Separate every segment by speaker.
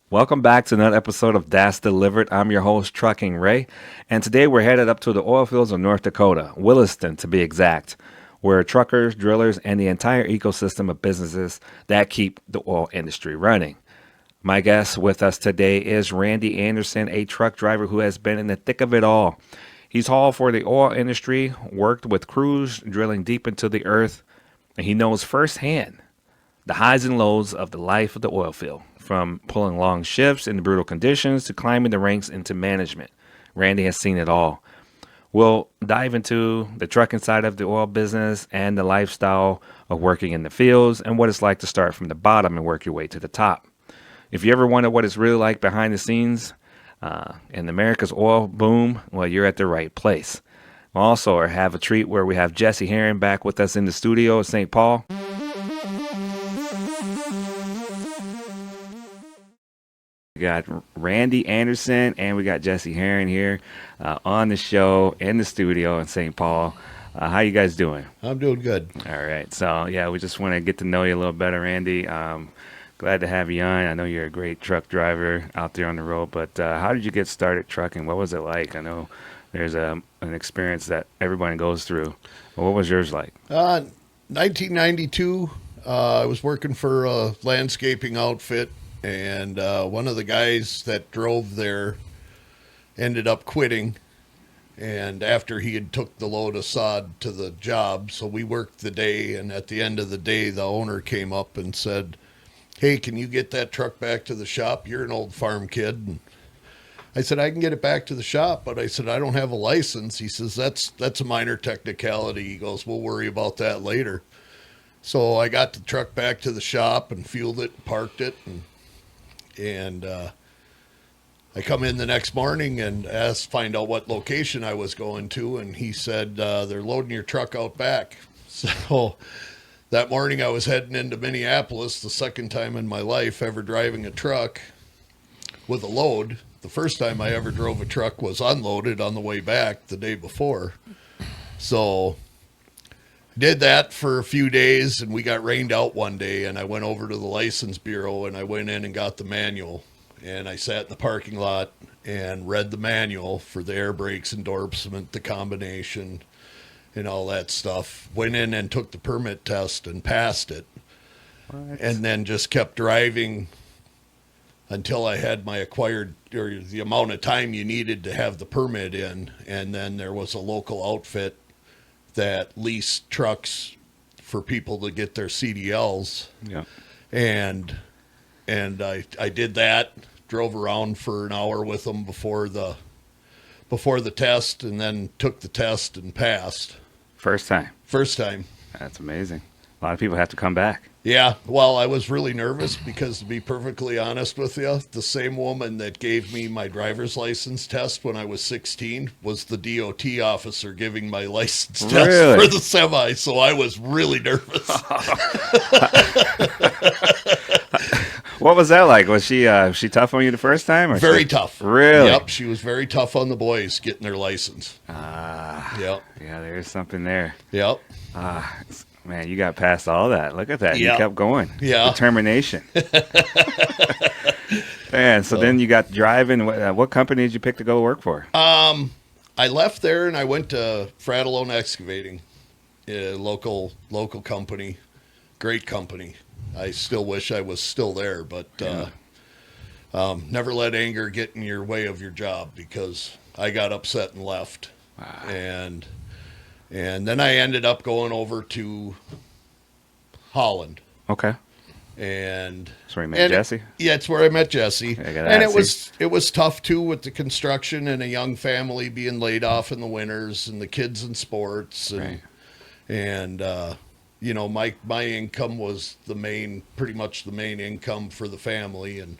Speaker 1: Welcome back to another episode of Das Delivered. I'm your host, Trucking Ray, and today we're headed up to the oil fields of North Dakota, Williston to be exact, where truckers, drillers, and the entire ecosystem of businesses that keep the oil industry running. My guest with us today is Randy Anderson, a truck driver who has been in the thick of it all. He's hauled for the oil industry, worked with crews drilling deep into the earth, and he knows firsthand the highs and lows of the life of the oil field, from pulling long shifts in brutal conditions to climbing the ranks into management. Randy has seen it all. We'll dive into the trucking side of the oil business and the lifestyle of working in the fields and what it's like to start from the bottom and work your way to the top. If you ever wonder what it's really like behind the scenes in America's oil boom, well, you're at the right place. We also have a treat where we have Jesse Herring back with us in the studio at St. Paul. We got Randy Anderson and we got Jesse Herring here on the show in the studio in St. Paul. How you guys doing?
Speaker 2: I'm doing good.
Speaker 1: All right. So, yeah, we just want to get to know you a little better, Randy. Glad to have you on. I know you're a great truck driver out there on the road, but how did you get started trucking? What was it like? I know there's an experience that everybody goes through. Well, what was yours like?
Speaker 2: 1992, I was working for a landscaping outfit. And one of the guys that drove there ended up quitting. And after he had took the load of sod to the job, so we worked the day. And at the end of the day, the owner came up and said, "Hey, can you get that truck back to the shop? You're an old farm kid." And I said, "I can get it back to the shop," but I said, "I don't have a license." He says, that's a minor technicality. He goes, "We'll worry about that later." So I got the truck back to the shop and fueled it, parked it, and I come in the next morning and find out what location I was going to, and he said, "They're loading your truck out back." So that morning I was heading into Minneapolis, the second time in my life ever driving a truck with a load. The first time I ever drove a truck was unloaded on the way back the day before. So did that for a few days, and we got rained out one day, and I went over to the license bureau and I went in and got the manual, and I sat in the parking lot and read the manual for the air brakes endorsement, the combination and all that stuff. Went in and took the permit test and passed it. What? And then just kept driving until I had my acquired, or the amount of time you needed to have the permit in. And then there was a local outfit that leased trucks for people to get their CDLs. Yeah. And I did that, drove around for an hour with them before the test, and then took the test and passed.
Speaker 1: First time?
Speaker 2: First time.
Speaker 1: That's amazing. A lot of people have to come back.
Speaker 2: Yeah, well, I was really nervous because, to be perfectly honest with you, the same woman that gave me my driver's license test when I was 16 was the DOT officer giving my license test for the semi, so I was really nervous.
Speaker 1: What was that like? Was she tough on you the first time? Or
Speaker 2: very tough.
Speaker 1: Really?
Speaker 2: Yep, she was very tough on the boys getting their license. Yep.
Speaker 1: Yeah, there's something there.
Speaker 2: Yep.
Speaker 1: Man, you got past all that. Look at that. Yep. You kept going.
Speaker 2: Yeah.
Speaker 1: Determination. Man, so then you got driving. What company did you pick to go work for?
Speaker 2: I left there and I went to Fratellone Excavating, a local company. Great company. I still wish I was still there, but never let anger get in your way of your job, because I got upset and left. Wow. And then I ended up going over to Holland.
Speaker 1: Okay.
Speaker 2: And
Speaker 1: that's where you met Jesse?
Speaker 2: Yeah, it's where I met Jesse. And it was tough too, with the construction and a young family being laid off in the winters and the kids in sports and you know, my income was pretty much the main income for the family, and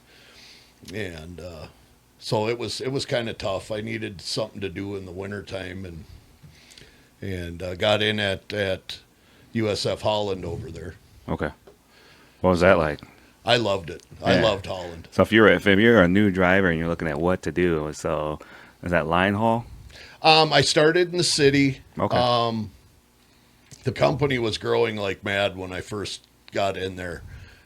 Speaker 2: so it was kind of tough. I needed something to do in the wintertime, and got in at USF Holland over there.
Speaker 1: Okay. What was that like?
Speaker 2: I loved it. Yeah. I loved Holland.
Speaker 1: So if you're a new driver and you're looking at what to do, so is that line haul?
Speaker 2: I started in the city.
Speaker 1: Okay.
Speaker 2: The company was growing like mad when I first got in there.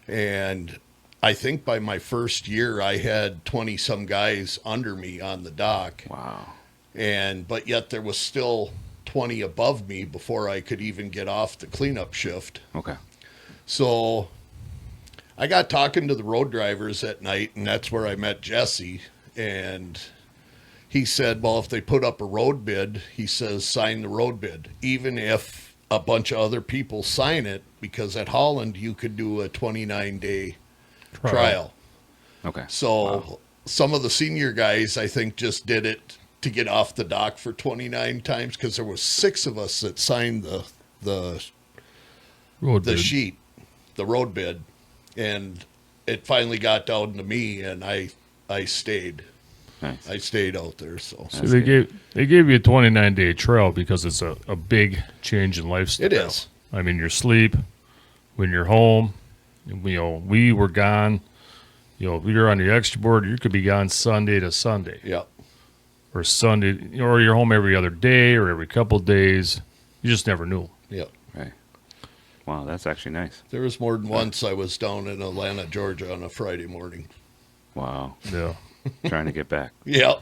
Speaker 2: And I think by my first year, I had 20 some guys under me on the dock.
Speaker 1: Wow.
Speaker 2: But yet there was still 20 above me before I could even get off the cleanup shift.
Speaker 1: Okay.
Speaker 2: So I got talking to the road drivers at night, and that's where I met Jesse. And he said, well, if they put up a road bid, he says, sign the road bid, even if a bunch of other people sign it, because at Holland, you could do a 29-day trial.
Speaker 1: Okay.
Speaker 2: So some of the senior guys, I think, just did it to get off the dock for 29 times, because there was 6 of us that signed the sheet, the road bid. And it finally got down to me, and I stayed.
Speaker 1: Nice.
Speaker 2: I stayed out there. So
Speaker 3: they gave you a 29-day trial because it's a big change in lifestyle.
Speaker 2: it is.
Speaker 3: I mean, your sleep, when you're home, we were gone. If you're on the extra board, you could be gone Sunday to Sunday.
Speaker 2: Yeah.
Speaker 3: Or Sunday, or you're home every other day or every couple of days. You just never knew.
Speaker 2: Yeah.
Speaker 1: Right. Wow, that's actually nice.
Speaker 2: There was more than once I was down in Atlanta, Georgia on a Friday morning.
Speaker 1: Wow.
Speaker 3: Yeah.
Speaker 1: Trying to get back.
Speaker 2: Yeah.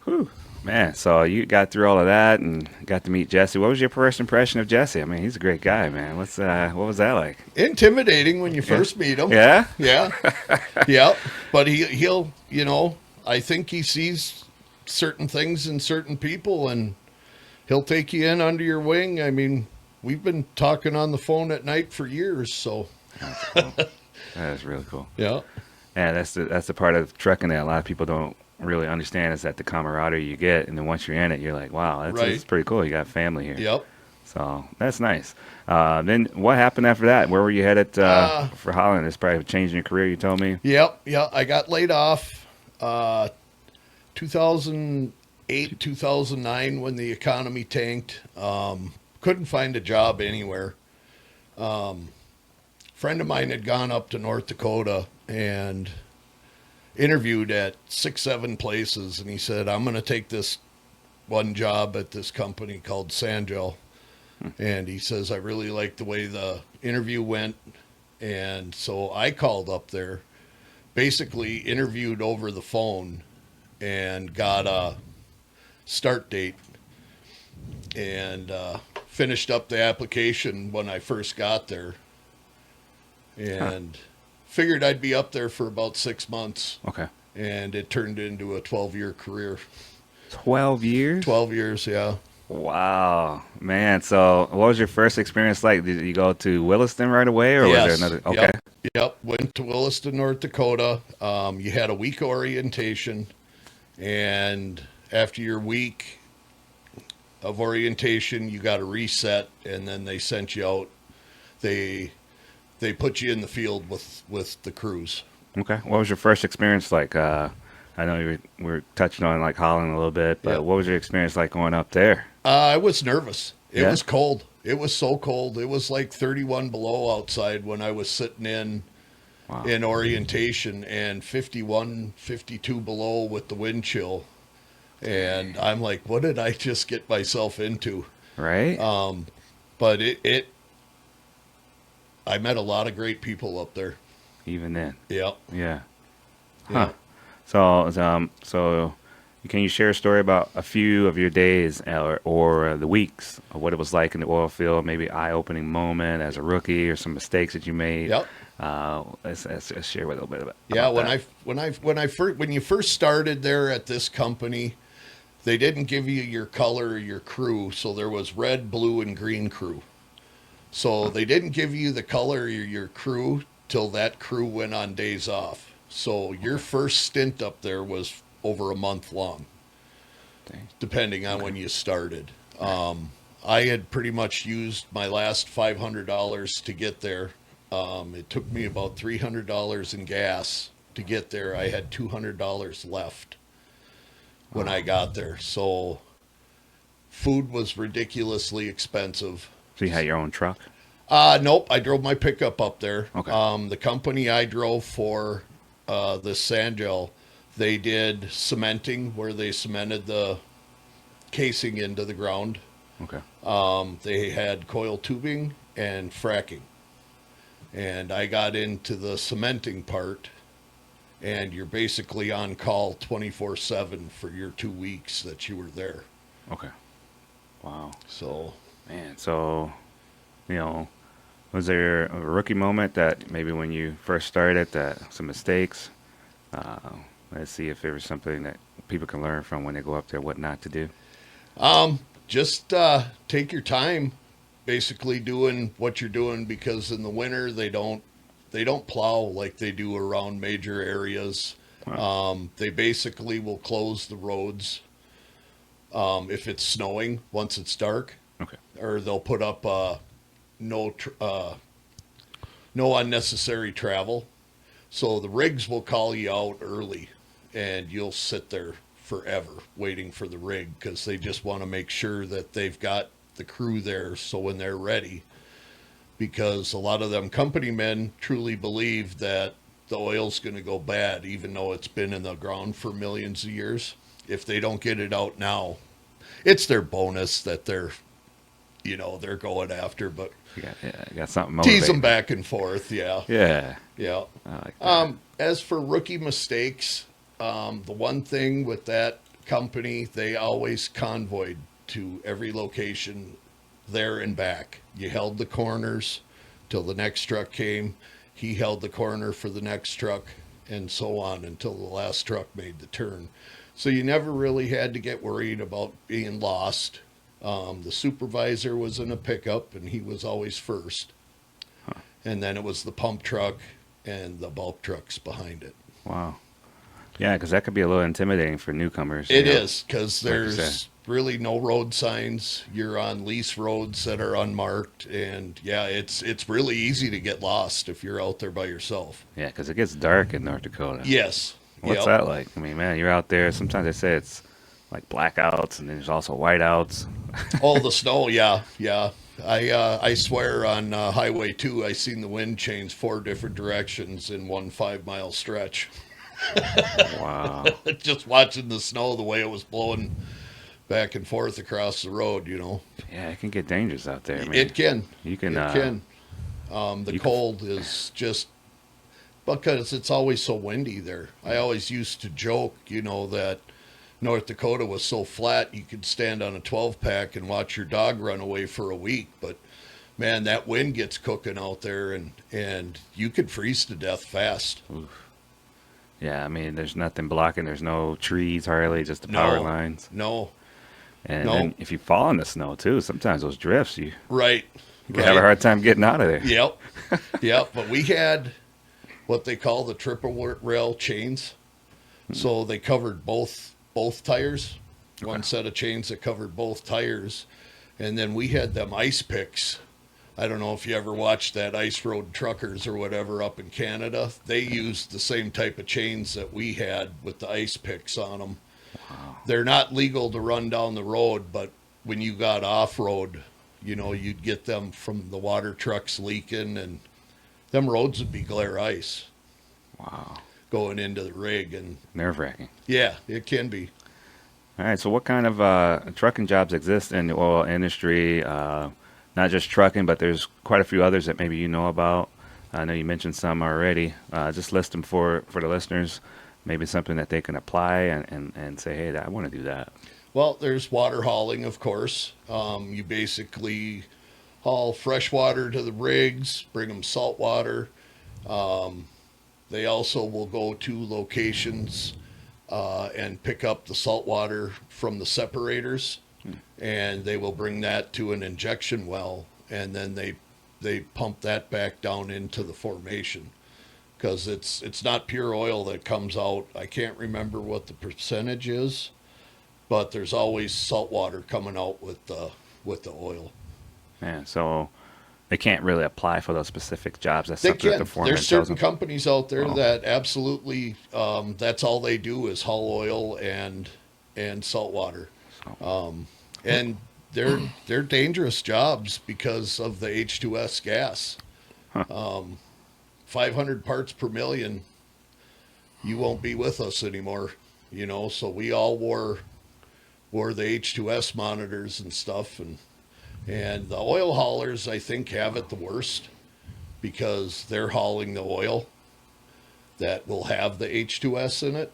Speaker 1: Whew. Man, so you got through all of that and got to meet Jesse. What was your first impression of Jesse? I mean, he's a great guy, man. What was that like?
Speaker 2: Intimidating when you first meet him.
Speaker 1: Yeah?
Speaker 2: Yeah. Yeah. But he'll, I think he sees certain things in certain people, and he'll take you in under your wing. I mean, we've been talking on the phone at night for years, so.
Speaker 1: That's cool. That is really cool.
Speaker 2: Yeah.
Speaker 1: Yeah, that's the part of trucking that a lot of people don't really understand, is that the camaraderie you get, and then once you're in it, you're like, wow, that's pretty cool. You got family here.
Speaker 2: Yep.
Speaker 1: So that's nice. Then what happened after that? Where were you headed for Holland? It's probably changing your career, you told me.
Speaker 2: Yep. Yeah. I got laid off 2008, 2009 when the economy tanked. Couldn't find a job anywhere. Friend of mine had gone up to North Dakota and interviewed at 6-7 places, and he said, I'm going to take this one job at this company called Sandgel. And he says, I really like the way the interview went. And so I called up there, basically interviewed over the phone, and got a start date, and finished up the application when I first got there, and figured I'd be up there for about 6 months.
Speaker 1: Okay.
Speaker 2: And it turned into a 12-year career.
Speaker 1: 12 years?
Speaker 2: 12 years, yeah.
Speaker 1: Wow, man. So what was your first experience like? Did you go to Williston right away, or was there another? Okay.
Speaker 2: Yep. Went to Williston, North Dakota. You had a week orientation, and after your week of orientation, you got a reset, and then they sent you out. They put you in the field with the crews.
Speaker 1: Okay. What was your first experience like? I know we were touching on like Holland a little bit, but what was your experience like going up there?
Speaker 2: I was nervous. It was cold. It was so cold. It was like 31 below outside when I was sitting in orientation, and 51, 52 below with the wind chill. And I'm like, what did I just get myself into?
Speaker 1: Right.
Speaker 2: But I met a lot of great people up there.
Speaker 1: Even then.
Speaker 2: Yep.
Speaker 1: Yeah.
Speaker 2: Yeah.
Speaker 1: Huh. So can you share a story about a few of your days or the weeks of what it was like in the oil field? Maybe eye-opening moment as a rookie, or some mistakes that you made.
Speaker 2: Yep.
Speaker 1: Let's share a little bit about.
Speaker 2: Yeah.
Speaker 1: About
Speaker 2: When you first started there at this company, they didn't give you your color or your crew, so there was red, blue, and green crew. So they didn't give you the color of your crew till that crew went on days off. So your first stint up there was over a month long, depending on when you started. I had pretty much used my last $500 to get there. It took me about $300 in gas to get there. I had $200 left when I got there. So food was ridiculously expensive.
Speaker 1: So you had your own truck?
Speaker 2: Nope. I drove my pickup up there.
Speaker 1: Okay.
Speaker 2: The company I drove for, the Sandgel, they did cementing, where they cemented the casing into the ground.
Speaker 1: Okay.
Speaker 2: They had coil tubing and fracking. And I got into the cementing part, and you're basically on call 24/7 for your 2 weeks that you were there.
Speaker 1: Okay. Wow.
Speaker 2: So,
Speaker 1: Man. So, you know, was there a rookie moment that maybe when you first started that some mistakes? Uh, let's see if there was something that people can learn from when they go up there, what not to do.
Speaker 2: just take your time, basically doing what you're doing, because in the winter they don't plow like they do around major areas.
Speaker 1: Wow.
Speaker 2: They basically will close the roads if it's snowing once it's dark,
Speaker 1: Okay.
Speaker 2: or they'll put up no no unnecessary travel. So the rigs will call you out early, and you'll sit there forever waiting for the rig, because they just want to make sure that they've got the crew there so when they're ready. Because a lot of them company men truly believe that the oil's going to go bad, even though it's been in the ground for millions of years. If they don't get it out now, it's their bonus that they're going after, but
Speaker 1: You got something
Speaker 2: tease them
Speaker 1: motivating.
Speaker 2: back and forth. Yeah.
Speaker 1: Yeah.
Speaker 2: Yeah.
Speaker 1: I like that.
Speaker 2: As for rookie mistakes, the one thing with that company, they always convoyed to every location there and back. You held the corners till the next truck came. He held the corner for the next truck, and so on until the last truck made the turn. So you never really had to get worried about being lost. The supervisor was in a pickup, and he was always first. And then it was the pump truck and the bulk trucks behind it.
Speaker 1: Wow. Yeah, because that could be a little intimidating for newcomers.
Speaker 2: It is, because
Speaker 1: like you
Speaker 2: there's
Speaker 1: said.
Speaker 2: really no road signs. You're on lease roads that are unmarked, and yeah, it's really easy to get lost if you're out there by yourself.
Speaker 1: Yeah, because it gets dark in North Dakota.
Speaker 2: Yes.
Speaker 1: What's
Speaker 2: Yep.
Speaker 1: that like? I mean, man, you're out there. Sometimes they say it's like blackouts, and then there's also whiteouts.
Speaker 2: Oh, the snow, yeah, yeah. I swear on Highway 2, I seen the wind change 4 different directions in one 5-mile stretch.
Speaker 1: Wow.
Speaker 2: Just watching the snow, the way it was blowing back and forth across the road,
Speaker 1: Yeah, it can get dangerous out there, man.
Speaker 2: It can.
Speaker 1: You can.
Speaker 2: It can. The
Speaker 1: you can-
Speaker 2: cold is just because it's always so windy there. I always used to joke, that North Dakota was so flat you could stand on a 12-pack and watch your dog run away for a week. But man, that wind gets cooking out there, and you could freeze to death fast.
Speaker 1: Yeah, I mean, there's nothing blocking. There's no trees, hardly, just the power
Speaker 2: No.
Speaker 1: lines.
Speaker 2: No,
Speaker 1: And
Speaker 2: No.
Speaker 1: then if you fall in the snow too, sometimes those drifts, you
Speaker 2: right.
Speaker 1: can have a hard time getting out of there.
Speaker 2: Yep. Yep. But we had what they call the triple rail chains. So they covered both tires. One set of chains that covered both tires. And then we had them ice picks. I don't know if you ever watched that Ice Road Truckers or whatever up in Canada. They used the same type of chains that we had with the ice picks on them.
Speaker 1: Wow.
Speaker 2: They're not legal to run down the road, but when you got off-road, you'd get them from the water trucks leaking, and them roads would be glare ice
Speaker 1: Wow.
Speaker 2: going into the rig. And
Speaker 1: Nerve-wracking.
Speaker 2: yeah, it can be.
Speaker 1: All right, so what kind of trucking jobs exist in the oil industry? Not just trucking, but there's quite a few others that maybe you know about. I know you mentioned some already. Just list them for the listeners. Maybe something that they can apply and say, hey, I want to do that.
Speaker 2: Well, there's water hauling, of course. You basically haul fresh water to the rigs, bring them salt water. They also will go to locations and pick up the salt water from the separators, and they will bring that to an injection well, and then they pump that back down into the formation, because it's not pure oil that comes out. I can't remember what the percentage is, but there's always salt water coming out with the oil.
Speaker 1: Man, so they can't really apply for those specific jobs. That's
Speaker 2: They
Speaker 1: something that
Speaker 2: can.
Speaker 1: the foreman
Speaker 2: There's
Speaker 1: tells
Speaker 2: certain
Speaker 1: them.
Speaker 2: companies out there
Speaker 1: Oh.
Speaker 2: that absolutely, that's all they do is haul oil and salt water. And they're dangerous jobs because of the H2S gas. 500 parts per million, you won't be with us anymore. So we all wore or the H2S monitors and stuff. And the oil haulers, I think, have it the worst because they're hauling the oil that will have the H2S in it.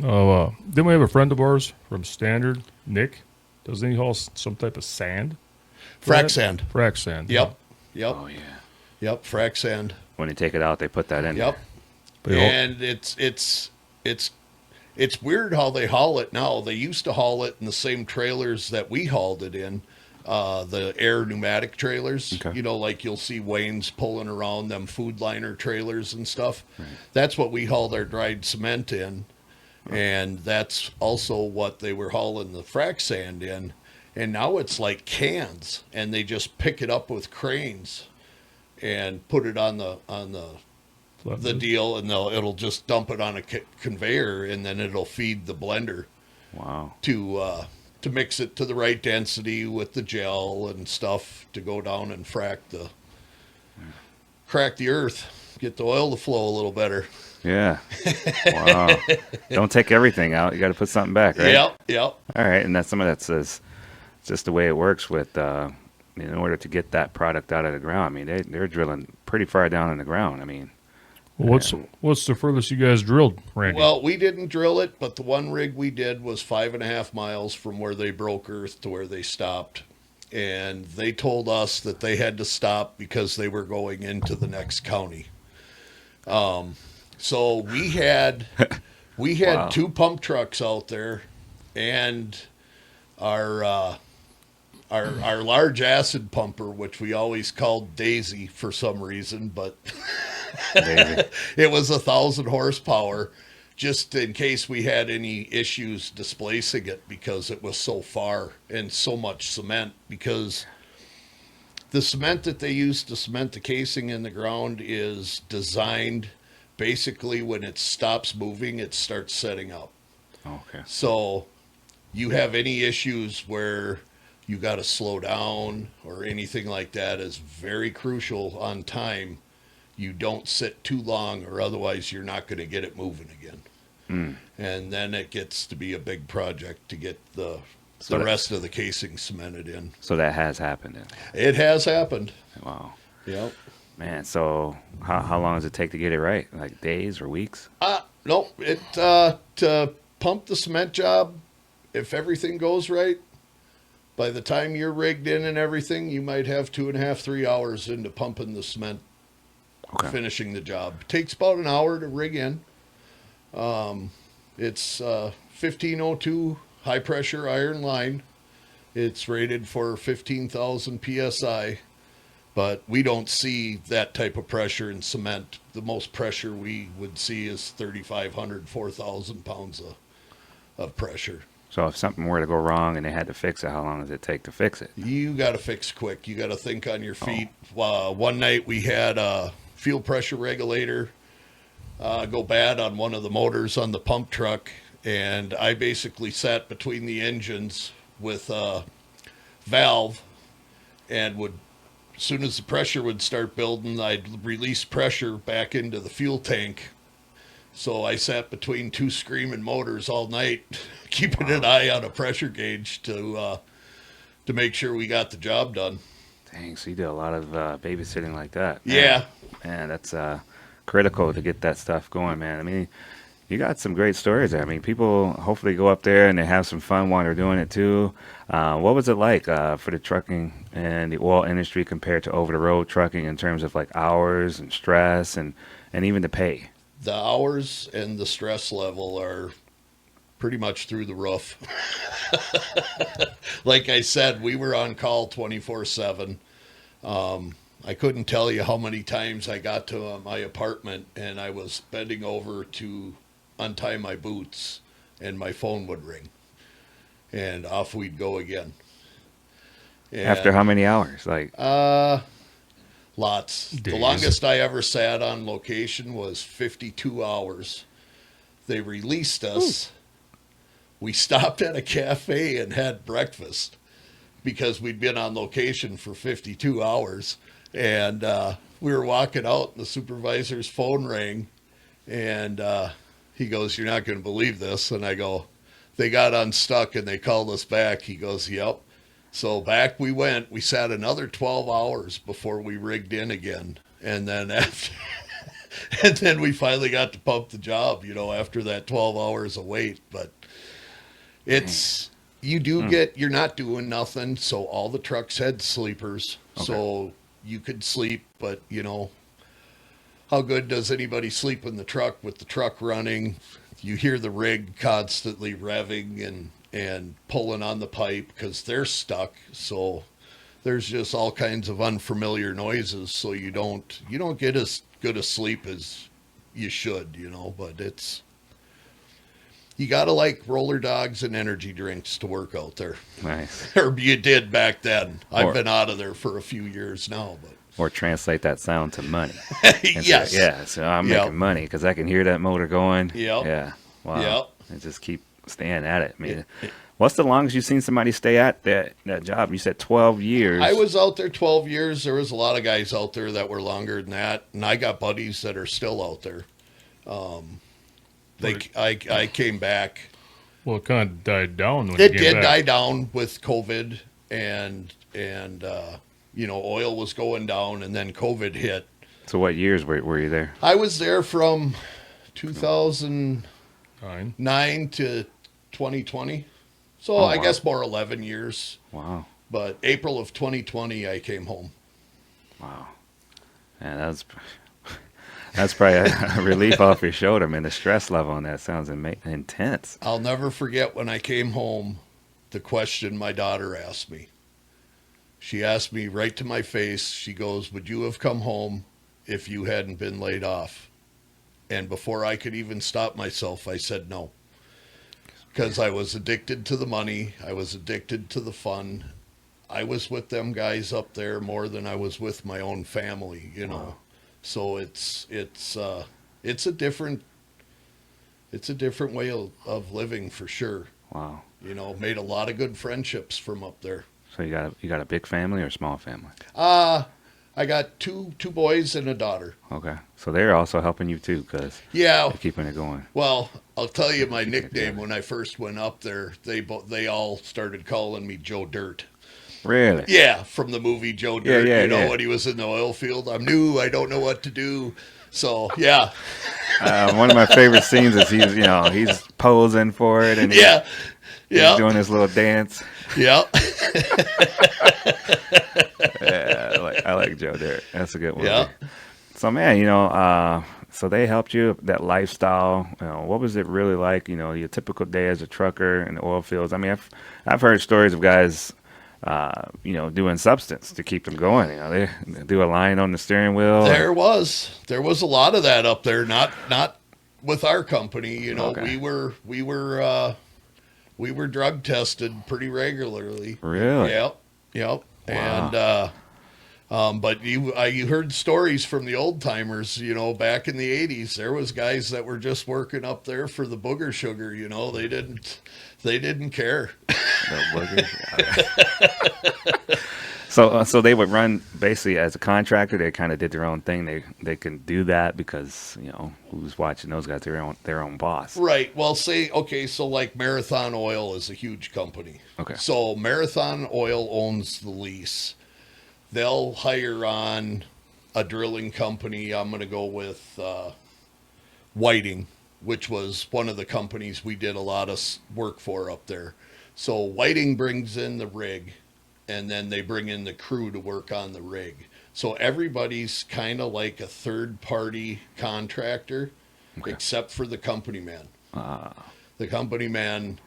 Speaker 3: Oh, didn't we have a friend of ours from Standard, Nick? Doesn't he haul some type of sand?
Speaker 2: Frac sand.
Speaker 3: Frac sand.
Speaker 2: Yep. Yep.
Speaker 1: Oh yeah.
Speaker 2: Yep. Frac sand.
Speaker 1: When you take it out, they put that in.
Speaker 2: Yep.
Speaker 3: But
Speaker 2: And it's weird how they haul it now. They used to haul it in the same trailers that we hauled it in, the air pneumatic trailers.
Speaker 1: Okay.
Speaker 2: You know, like you'll see Wayne's pulling around them food liner trailers and stuff.
Speaker 1: Right.
Speaker 2: That's what we hauled our dried cement in. And that's also what they were hauling the frac sand in. And now it's like cans, and they just pick it up with cranes and put it on the deal, and it'll just dump it on a conveyor, and then it'll feed the blender
Speaker 1: Wow.
Speaker 2: to mix it to the right density with the gel and stuff to go down and crack the earth, get the oil to flow a little better.
Speaker 1: Yeah. Wow. Don't take everything out. You got to put something back, right?
Speaker 2: Yep.
Speaker 1: All right, and that's some of that says just the way it works with in order to get that product out of the ground. I mean, they're drilling pretty far down in the ground. I mean,
Speaker 3: what's the furthest you guys drilled, Randy?
Speaker 2: Well, we didn't drill it, but the one rig we did was 5.5 miles from where they broke earth to where they stopped. And they told us that they had to stop because they were going into the next county. So we had
Speaker 1: Wow.
Speaker 2: 2 pump trucks out there, and our large acid pumper, which we always called Daisy for some reason, but
Speaker 1: Daisy.
Speaker 2: it was 1,000 horsepower, just in case we had any issues displacing it because it was so far and so much cement. Because the cement that they use to cement the casing in the ground is designed. Basically, when it stops moving, it starts setting up.
Speaker 1: Okay.
Speaker 2: So you have any issues where you got to slow down or anything like that is very crucial on time. You don't sit too long, or otherwise you're not going to get it moving again. And then it gets to be a big project to get the rest of the casing cemented in.
Speaker 1: So that has happened. Then.
Speaker 2: It has happened.
Speaker 1: Wow.
Speaker 2: Yep.
Speaker 1: Man, so how long does it take to get it right? Like days or weeks?
Speaker 2: No, to pump the cement job, if everything goes right, by the time you're rigged in and everything, you might have 2.5, 3 hours into pumping the cement, finishing the job. It takes about an hour to rig in. It's 1502 high pressure iron line. It's rated for 15,000 PSI. But we don't see that type of pressure in cement. The most pressure we would see is 3,500, 4,000 pounds of pressure.
Speaker 1: So if something were to go wrong and they had to fix it, how long does it take to fix it?
Speaker 2: You got to fix quick. You got to think on your feet. One night we had a fuel pressure regulator go bad on one of the motors on the pump truck, and I basically sat between the engines with a valve and would, as soon as the pressure would start building, I'd release pressure back into the fuel tank. So I sat between 2 screaming motors all night, keeping an eye on a pressure gauge to make sure we got the job done.
Speaker 1: Dang, so you did a lot of babysitting like that.
Speaker 2: Yeah.
Speaker 1: Man, that's critical to get that stuff going, man. I mean, you got some great stories there. I mean, people hopefully go up there and they have some fun while they're doing it too. What was it like for the trucking and the oil industry compared to over-the-road trucking in terms of like hours and stress and even the pay?
Speaker 2: The hours and the stress level are pretty much through the roof. Like I said, we were on call 24/7. I couldn't tell you how many times I got to my apartment and I was bending over to untie my boots and my phone would ring and off we'd go again. And,
Speaker 1: After how many hours? Like,
Speaker 2: lots.
Speaker 3: Days.
Speaker 2: The longest I ever sat on location was 52 hours. They released us. Ooh. We stopped at a cafe and had breakfast because we'd been on location for 52 hours. And we were walking out and the supervisor's phone rang and he goes, "You're not going to believe this." And I go, they got unstuck and they called us back. He goes, yep. So back we went. We sat another 12 hours before we rigged in again. And then after, and then we finally got to pump the job, after that 12 hours of wait. But you're not doing nothing. So all the trucks had sleepers. Okay. So you could sleep, but how good does anybody sleep in the truck with the truck running? You hear the rig constantly revving and pulling on the pipe because they're stuck. So there's just all kinds of unfamiliar noises. So you don't get as good a sleep as you should, but you got to like roller dogs and energy drinks to work out there.
Speaker 1: Nice.
Speaker 2: Or you did back then. I've been out of there for a few years now, but.
Speaker 1: Or translate that sound to money.
Speaker 2: Yes.
Speaker 1: So I'm making money because I can hear that motor going.
Speaker 2: Yep.
Speaker 1: Yeah. Wow.
Speaker 2: Yep.
Speaker 1: And just keep staying at it. I mean, what's the longest you've seen somebody stay at that job? You said 12 years.
Speaker 2: I was out there 12 years. There was a lot of guys out there that were longer than that, and I got buddies that are still out there. I came back.
Speaker 3: Well, it kind of died down when
Speaker 2: It
Speaker 3: you came
Speaker 2: did
Speaker 3: back.
Speaker 2: die down with COVID, and oil was going down, and then COVID hit.
Speaker 1: So what years were you there?
Speaker 2: I was there from 2009 to 2020. So I guess more 11 years.
Speaker 1: Wow.
Speaker 2: But April of 2020, I came home.
Speaker 1: Wow. Yeah, that's probably a relief off your shoulder, man. The stress level on that sounds intense.
Speaker 2: I'll never forget when I came home, the question my daughter asked me. She asked me right to my face, she goes, would you have come home if you hadn't been laid off? And before I could even stop myself, I said no. Because I was addicted to the money. I was addicted to the fun. I was with them guys up there more than I was with my own family,
Speaker 1: Wow.
Speaker 2: So it's a different way of living for sure.
Speaker 1: Wow.
Speaker 2: Made a lot of good friendships from up there.
Speaker 1: So you got a big family or a small family?
Speaker 2: I got two boys and a daughter.
Speaker 1: Okay. So they're also helping you too, because
Speaker 2: Yeah.
Speaker 1: they're keeping it going.
Speaker 2: Well, I'll tell you my nickname when I first went up there. They all started calling me Joe Dirt.
Speaker 1: Really?
Speaker 2: Yeah, from the movie Joe Dirt.
Speaker 1: Yeah.
Speaker 2: When he was in the oil field. I'm new. I don't know what to do. So yeah.
Speaker 1: One of my favorite scenes is he's posing for it and
Speaker 2: Yeah.
Speaker 1: he's doing his little dance.
Speaker 2: Yeah.
Speaker 1: Yeah, I like Joe Dirt. That's a good one.
Speaker 2: Yeah.
Speaker 1: So man, so they helped you that lifestyle. What was it really like? Your typical day as a trucker in the oil fields. I mean, I've heard stories of guys, doing substance to keep them going. They do a line on the steering wheel.
Speaker 2: There was a lot of that up there. Not with our company.
Speaker 1: Okay.
Speaker 2: We were drug tested pretty regularly.
Speaker 1: Really?
Speaker 2: Yep.
Speaker 1: Wow.
Speaker 2: And but you heard stories from the old timers. Back in the 80s, there was guys that were just working up there for the booger sugar. They didn't care.
Speaker 1: The boogers. So they would run basically as a contractor. They kind of did their own thing. They can do that because who's watching those guys? Their own boss.
Speaker 2: Right. Well, so like Marathon Oil is a huge company.
Speaker 1: Okay.
Speaker 2: So Marathon Oil owns the lease. They'll hire on a drilling company. I'm going to go with Whiting, which was one of the companies we did a lot of work for up there. So Whiting brings in the rig, and then they bring in the crew to work on the rig. So everybody's kind of like a third-party contractor,
Speaker 1: Okay.
Speaker 2: except for the company man.
Speaker 1: Ah.
Speaker 2: The company man,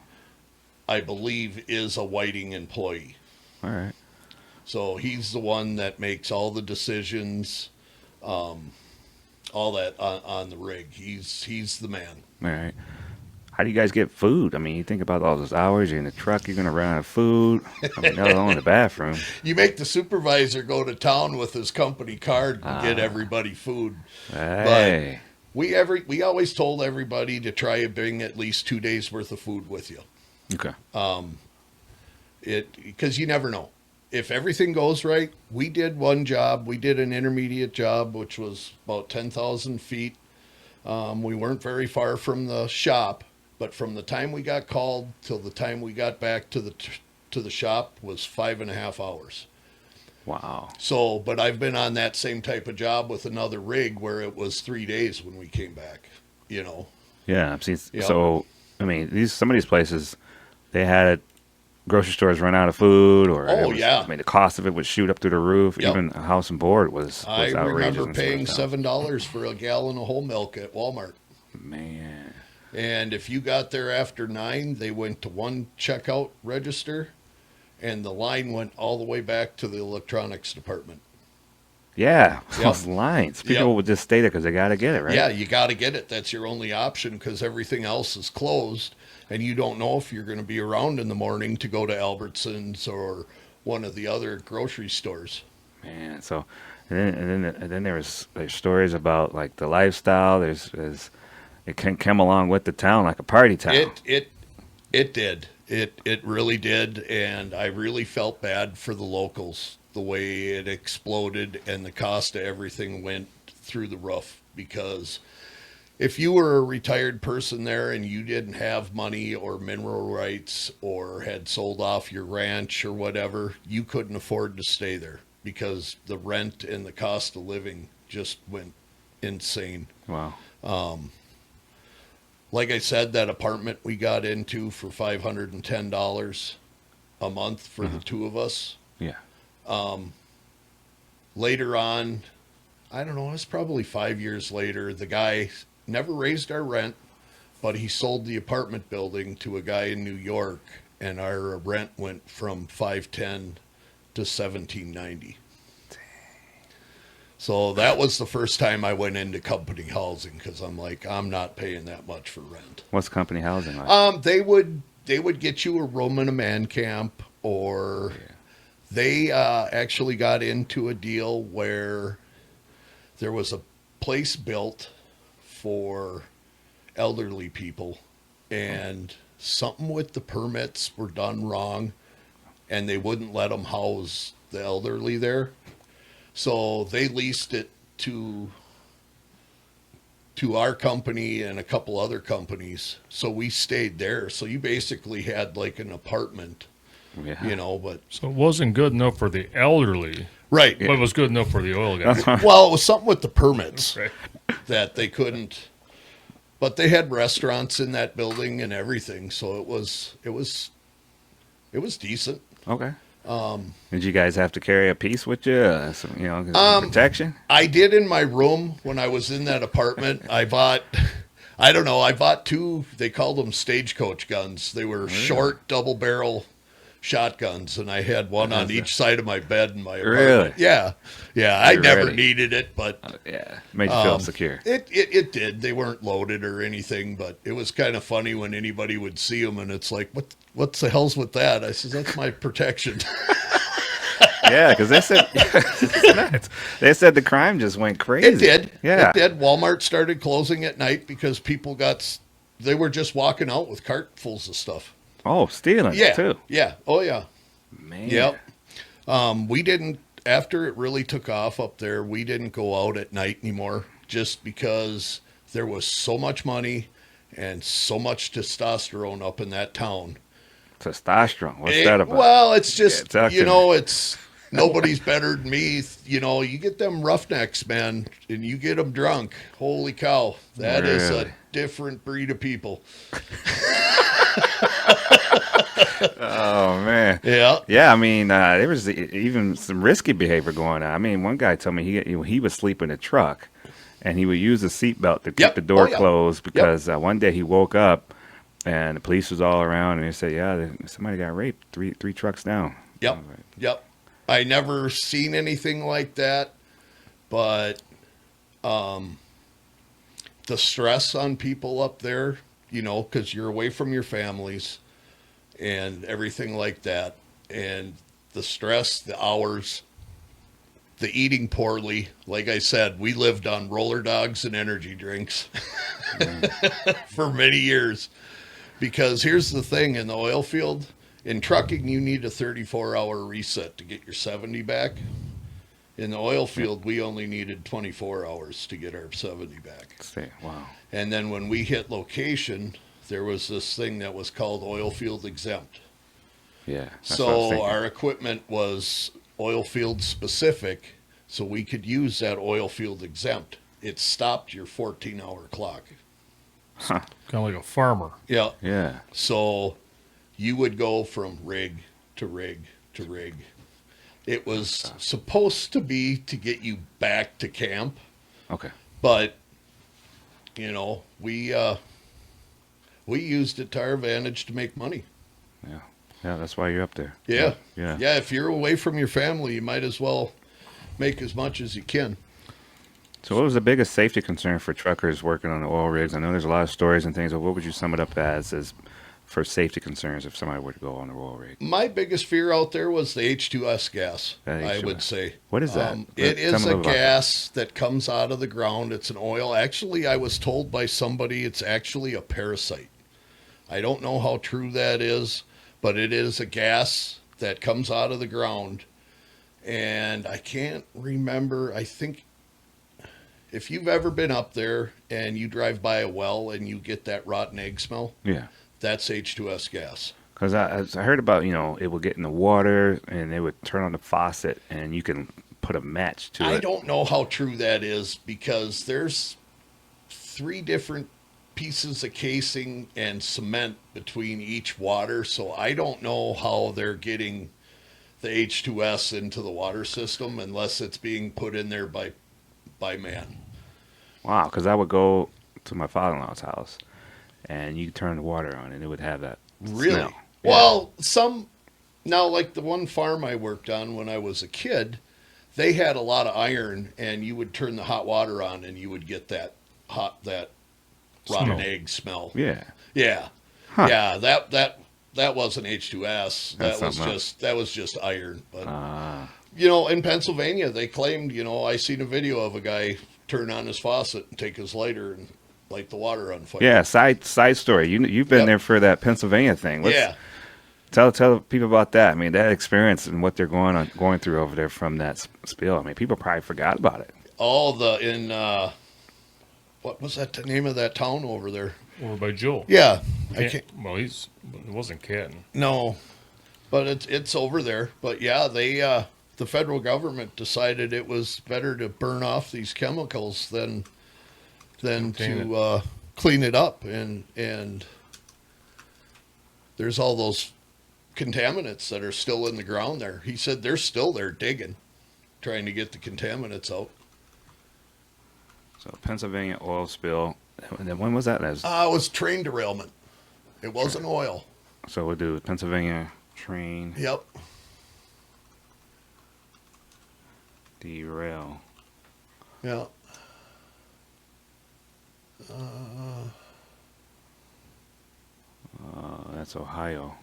Speaker 2: I believe, is a Whiting employee.
Speaker 1: All right.
Speaker 2: So he's the one that makes all the decisions, all that on the rig. He's the man.
Speaker 1: All right. How do you guys get food? I mean, you think about all those hours. You're in the truck. You're going to run out of food. I mean, let alone the bathroom.
Speaker 2: You make the supervisor go to town with his company card and get everybody food.
Speaker 1: Hey.
Speaker 2: But we always told everybody to try and bring at least 2 days worth of food with you.
Speaker 1: Okay.
Speaker 2: Because you never know. If everything goes right, we did one job. We did an intermediate job, which was about 10,000 feet. We weren't very far from the shop, But from the time we got called till the time we got back to the shop was 5.5 hours.
Speaker 1: Wow.
Speaker 2: So, but I've been on that same type of job with another rig where it was 3 days when we came back. You know.
Speaker 1: Yeah. I've seen.
Speaker 2: Yep.
Speaker 1: So, I mean, some of these places, they had grocery stores run out of food, or
Speaker 2: Oh, yeah.
Speaker 1: I mean, the cost of it would shoot up through the roof.
Speaker 2: Yep.
Speaker 1: Even a house and board was
Speaker 2: I
Speaker 1: outrageous.
Speaker 2: remember
Speaker 1: in
Speaker 2: paying
Speaker 1: Smithtown.
Speaker 2: $7 for a gallon of whole milk at Walmart.
Speaker 1: Man.
Speaker 2: And if you got there after 9, they went to one checkout register, and the line went all the way back to the electronics department.
Speaker 1: Yeah,
Speaker 2: Yep.
Speaker 1: those lines. People
Speaker 2: Yep.
Speaker 1: would just stay there because they got to get it, right?
Speaker 2: Yeah, you got to get it. That's your only option because everything else is closed, and you don't know if you're going to be around in the morning to go to Albertsons or one of the other grocery stores.
Speaker 1: Man. So, and then there's stories about like the lifestyle. There's it can come along with the town like a party town.
Speaker 2: It did. It really did, and I really felt bad for the locals, the way it exploded and the cost of everything went through the roof. Because if you were a retired person there and you didn't have money or mineral rights or had sold off your ranch or whatever, you couldn't afford to stay there because the rent and the cost of living just went insane.
Speaker 1: Wow.
Speaker 2: Like I said, that apartment we got into for $510 a month for the two of us.
Speaker 1: Yeah.
Speaker 2: Later on, I don't know, it was probably 5 years later, the guy never raised our rent, but he sold the apartment building to a guy in New York, and our rent went from $510 to $1790. So that was the first time I went into company housing because I'm like, I'm not paying that much for rent.
Speaker 1: What's company housing like?
Speaker 2: They would get you a room in a man camp, or they actually got into a deal where there was a place built for elderly people, and something with the permits were done wrong, and they wouldn't let them house the elderly there. So they leased it to our company and a couple other companies. So we stayed there. So you basically had like an apartment,
Speaker 1: Yeah.
Speaker 2: you know, but
Speaker 3: So it wasn't good enough for the elderly,
Speaker 2: right.
Speaker 3: but it was good enough for the oil guys.
Speaker 2: Well, it was something with the permits
Speaker 3: Right.
Speaker 2: that they couldn't, but they had restaurants in that building and everything. So it was decent.
Speaker 1: Okay. Did you guys have to carry a piece with you? Protection?
Speaker 2: I did in my room when I was in that apartment. I bought two, they called them stagecoach guns. They were short double barrel shotguns, and I had one on each side of my bed in my apartment.
Speaker 1: Really?
Speaker 2: Yeah. Yeah. I
Speaker 1: You're
Speaker 2: never
Speaker 1: ready.
Speaker 2: needed it, but
Speaker 1: Yeah. Made you feel secure.
Speaker 2: it did. They weren't loaded or anything, but it was kind of funny when anybody would see them, and it's like, what the hell's with that? I said, that's my protection.
Speaker 1: Yeah, because they said they said the crime just went crazy.
Speaker 2: It did.
Speaker 1: Yeah.
Speaker 2: It did. Walmart started closing at night because people they were just walking out with cartfuls of stuff.
Speaker 1: Oh, stealing
Speaker 2: Yeah.
Speaker 1: too.
Speaker 2: Yeah. Oh, yeah.
Speaker 1: Man.
Speaker 2: Yep. We didn't, after it really took off up there, we didn't go out at night anymore just because there was so much money and so much testosterone up in that town.
Speaker 1: Testosterone. What's that about?
Speaker 2: Well, it's just,
Speaker 1: talk to me.
Speaker 2: it's nobody's better than me. You get them roughnecks, man, and you get them drunk. Holy cow. That is
Speaker 1: Really?
Speaker 2: a different breed of people.
Speaker 1: Oh man.
Speaker 2: Yeah.
Speaker 1: Yeah, I mean, there was even some risky behavior going on. I mean, one guy told me he would sleep in a truck, and he would use a seatbelt to keep
Speaker 2: Yep.
Speaker 1: the door
Speaker 2: Oh, yeah.
Speaker 1: closed because one day he woke up and the police was all around, and they said, "Yeah, somebody got raped three trucks down."
Speaker 2: Yep. Yep. I never seen anything like that, but the stress on people up there, because you're away from your families and everything like that, and the stress, the hours, the eating poorly. Like I said, we lived on roller dogs and energy drinks for many years. Because here's the thing, in the oil field, in trucking, you need a 34-hour reset to get your 70 back. In the oil field, we only needed 24 hours to get our 70 back.
Speaker 1: Wow.
Speaker 2: And then when we hit location, there was this thing that was called oil field exempt.
Speaker 1: Yeah. That's what I was
Speaker 2: So
Speaker 1: thinking.
Speaker 2: our equipment was oil field specific, so we could use that oil field exempt. It stopped your 14-hour clock.
Speaker 1: Huh.
Speaker 3: Kind of like a farmer.
Speaker 2: Yeah.
Speaker 1: Yeah.
Speaker 2: So you would go from rig to rig to rig. It was supposed to be to get you back to camp,
Speaker 1: Okay.
Speaker 2: but you know, we used it to our advantage to make money.
Speaker 1: Yeah. Yeah. That's why you're up there.
Speaker 2: Yeah.
Speaker 1: Yeah.
Speaker 2: Yeah, if you're away from your family, you might as well make as much as you can.
Speaker 1: So, what was the biggest safety concern for truckers working on the oil rigs? I know there's a lot of stories and things, but what would you sum it up as for safety concerns if somebody were to go on the oil rig?
Speaker 2: My biggest fear out there was the H2S gas,
Speaker 1: That
Speaker 2: I
Speaker 1: H2S.
Speaker 2: would say.
Speaker 1: What is that?
Speaker 2: It
Speaker 1: Tell
Speaker 2: is
Speaker 1: me
Speaker 2: a
Speaker 1: about that.
Speaker 2: gas that comes out of the ground. It's an oil. Actually, I was told by somebody it's actually a parasite. I don't know how true that is, but it is a gas that comes out of the ground. And I can't remember. I think if you've ever been up there and you drive by a well and you get that rotten egg smell,
Speaker 1: Yeah.
Speaker 2: that's H2S gas.
Speaker 1: Because I heard about, it would get in the water and they would turn on the faucet and you can put a match to
Speaker 2: I
Speaker 1: it.
Speaker 2: don't know how true that is because there's 3 different pieces of casing and cement between each water. So I don't know how they're getting the H2S into the water system unless it's being put in there by man.
Speaker 1: Wow. Because I would go to my father-in-law's house and you turn the water on and it would have that
Speaker 2: Really?
Speaker 1: smell.
Speaker 2: Well, now like the one farm I worked on when I was a kid, they had a lot of iron and you would turn the hot water on and you would get that rotten
Speaker 3: Smell.
Speaker 2: egg smell.
Speaker 1: Yeah.
Speaker 2: Yeah.
Speaker 1: Huh.
Speaker 2: Yeah, that wasn't H2S.
Speaker 1: That's
Speaker 2: That was
Speaker 1: something else.
Speaker 2: that was just iron. But
Speaker 1: Ah.
Speaker 2: in Pennsylvania they claimed, I seen a video of a guy turn on his faucet and take his lighter and light the water on fire.
Speaker 1: Yeah. Side story. You've been
Speaker 2: Yep.
Speaker 1: there for that Pennsylvania thing.
Speaker 2: Yeah.
Speaker 1: Tell people about that. I mean, that experience and what they're going through over there from that spill. I mean, people probably forgot about it.
Speaker 2: What was that the name of that town over there?
Speaker 3: Over by Joe.
Speaker 2: Yeah. I
Speaker 3: Can't-
Speaker 2: can't
Speaker 3: Well, it wasn't Canton.
Speaker 2: No. But it's over there. But yeah, the federal government decided it was better to burn off these chemicals than
Speaker 3: Contain
Speaker 2: to clean it up and there's all those contaminants that are still in the ground there. He said they're still there digging, trying to get the contaminants out.
Speaker 1: So Pennsylvania oil spill. And then when was that?
Speaker 2: It was train derailment. It wasn't oil.
Speaker 1: So we'll do Pennsylvania train
Speaker 2: Yep.
Speaker 1: derail.
Speaker 2: Yeah.
Speaker 1: That's Ohio.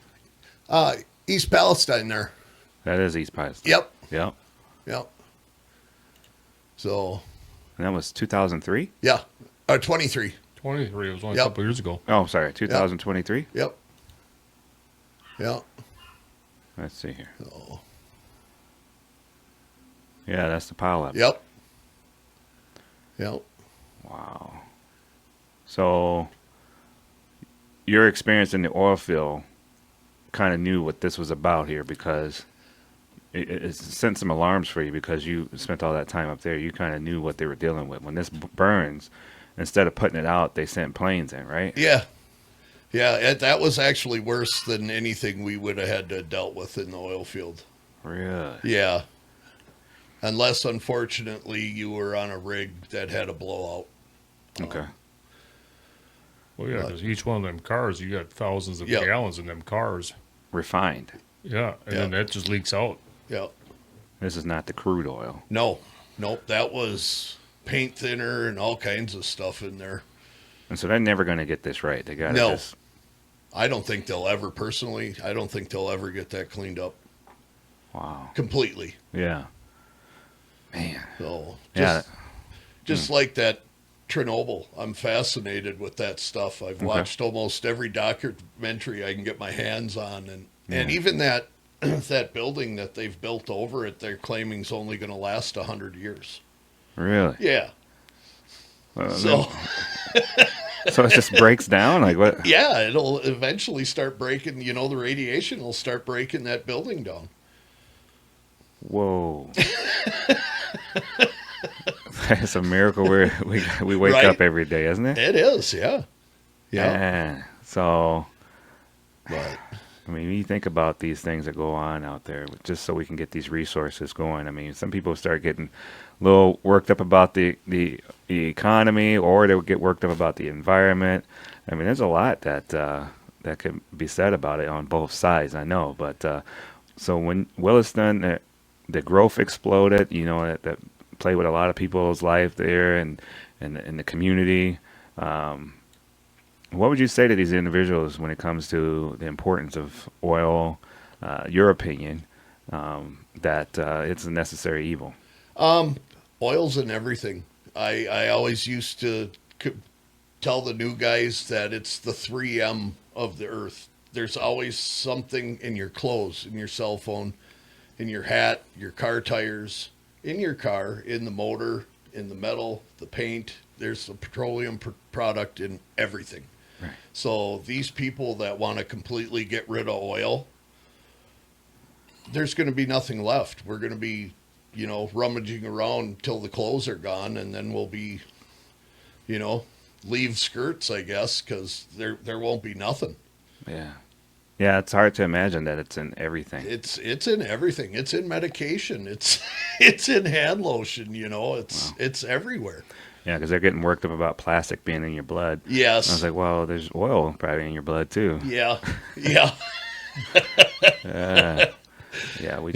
Speaker 2: East Palestine there.
Speaker 1: That is East Palestine.
Speaker 2: Yep.
Speaker 1: Yep.
Speaker 2: Yep. So,
Speaker 1: And that was 2003?
Speaker 2: yeah. 23.
Speaker 3: 23. It was only
Speaker 2: Yep.
Speaker 3: a couple years ago.
Speaker 1: Oh, sorry. 2023?
Speaker 2: Yep. Yep.
Speaker 1: Let's see here.
Speaker 2: So,
Speaker 1: Yeah, that's the pileup.
Speaker 2: yep. Yep.
Speaker 1: Wow. So your experience in the oil field kind of knew what this was about here because it sent some alarms for you because you spent all that time up there. You kind of knew what they were dealing with. When this burns, instead of putting it out, they sent planes in, right?
Speaker 2: Yeah. Yeah, that was actually worse than anything we would have had to dealt with in the oil field.
Speaker 1: Really?
Speaker 2: Yeah. Unless, unfortunately, you were on a rig that had a blowout.
Speaker 1: Okay.
Speaker 3: Well, yeah, because each one of them cars, you got thousands of
Speaker 2: Yep.
Speaker 3: gallons in them cars.
Speaker 1: Refined.
Speaker 3: Yeah, and then that just leaks out.
Speaker 2: Yeah.
Speaker 1: This is not the crude oil.
Speaker 2: No. Nope. That was paint thinner and all kinds of stuff in there.
Speaker 1: And so they're never going to get this right. They got to
Speaker 2: No.
Speaker 1: just...
Speaker 2: I don't think they'll ever, personally, I don't think they'll ever get that cleaned up
Speaker 1: Wow.
Speaker 2: completely.
Speaker 1: Yeah. Man.
Speaker 2: So,
Speaker 1: Yeah.
Speaker 2: just like that Chernobyl, I'm fascinated with that stuff. I've watched almost every documentary I can get my hands on, and even that that building that they've built over it, they're claiming is only going to last 100 years.
Speaker 1: Really?
Speaker 2: Yeah.
Speaker 1: Well,
Speaker 2: So
Speaker 1: So it just breaks down? Like what?
Speaker 2: Yeah, it'll eventually start breaking. The radiation will start breaking that building down.
Speaker 1: Whoa. It's a miracle we wake
Speaker 2: Right?
Speaker 1: up every day, isn't it?
Speaker 2: It is, yeah. Yeah.
Speaker 1: Yeah. So,
Speaker 2: But
Speaker 1: I mean, when you think about these things that go on out there, just so we can get these resources going. I mean, some people start getting a little worked up about the economy, or they would get worked up about the environment. I mean, there's a lot that can be said about it on both sides. I know, but so when Williston, the growth exploded. That played with a lot of people's life there, and in the community. What would you say to these individuals when it comes to the importance of oil, your opinion, that it's a necessary evil?
Speaker 2: oil's in everything. I always used to tell the new guys that it's the 3M of the earth. There's always something in your clothes, in your cell phone, in your hat, your car tires, in your car, in the motor, in the metal, the paint. There's a petroleum product in everything.
Speaker 1: Right.
Speaker 2: So these people that want to completely get rid of oil, there's going to be nothing left. We're going to be, rummaging around till the clothes are gone, and then we'll be, leave skirts, I guess, because there won't be nothing.
Speaker 1: Yeah. Yeah, it's hard to imagine that it's in everything.
Speaker 2: It's in everything. It's in medication. It's it's in hand lotion. It's everywhere.
Speaker 1: Yeah, because they're getting worked up about plastic being in your blood.
Speaker 2: Yes.
Speaker 1: I was like, well, there's oil probably in your blood too.
Speaker 2: Yeah. Yeah.
Speaker 1: Yeah, we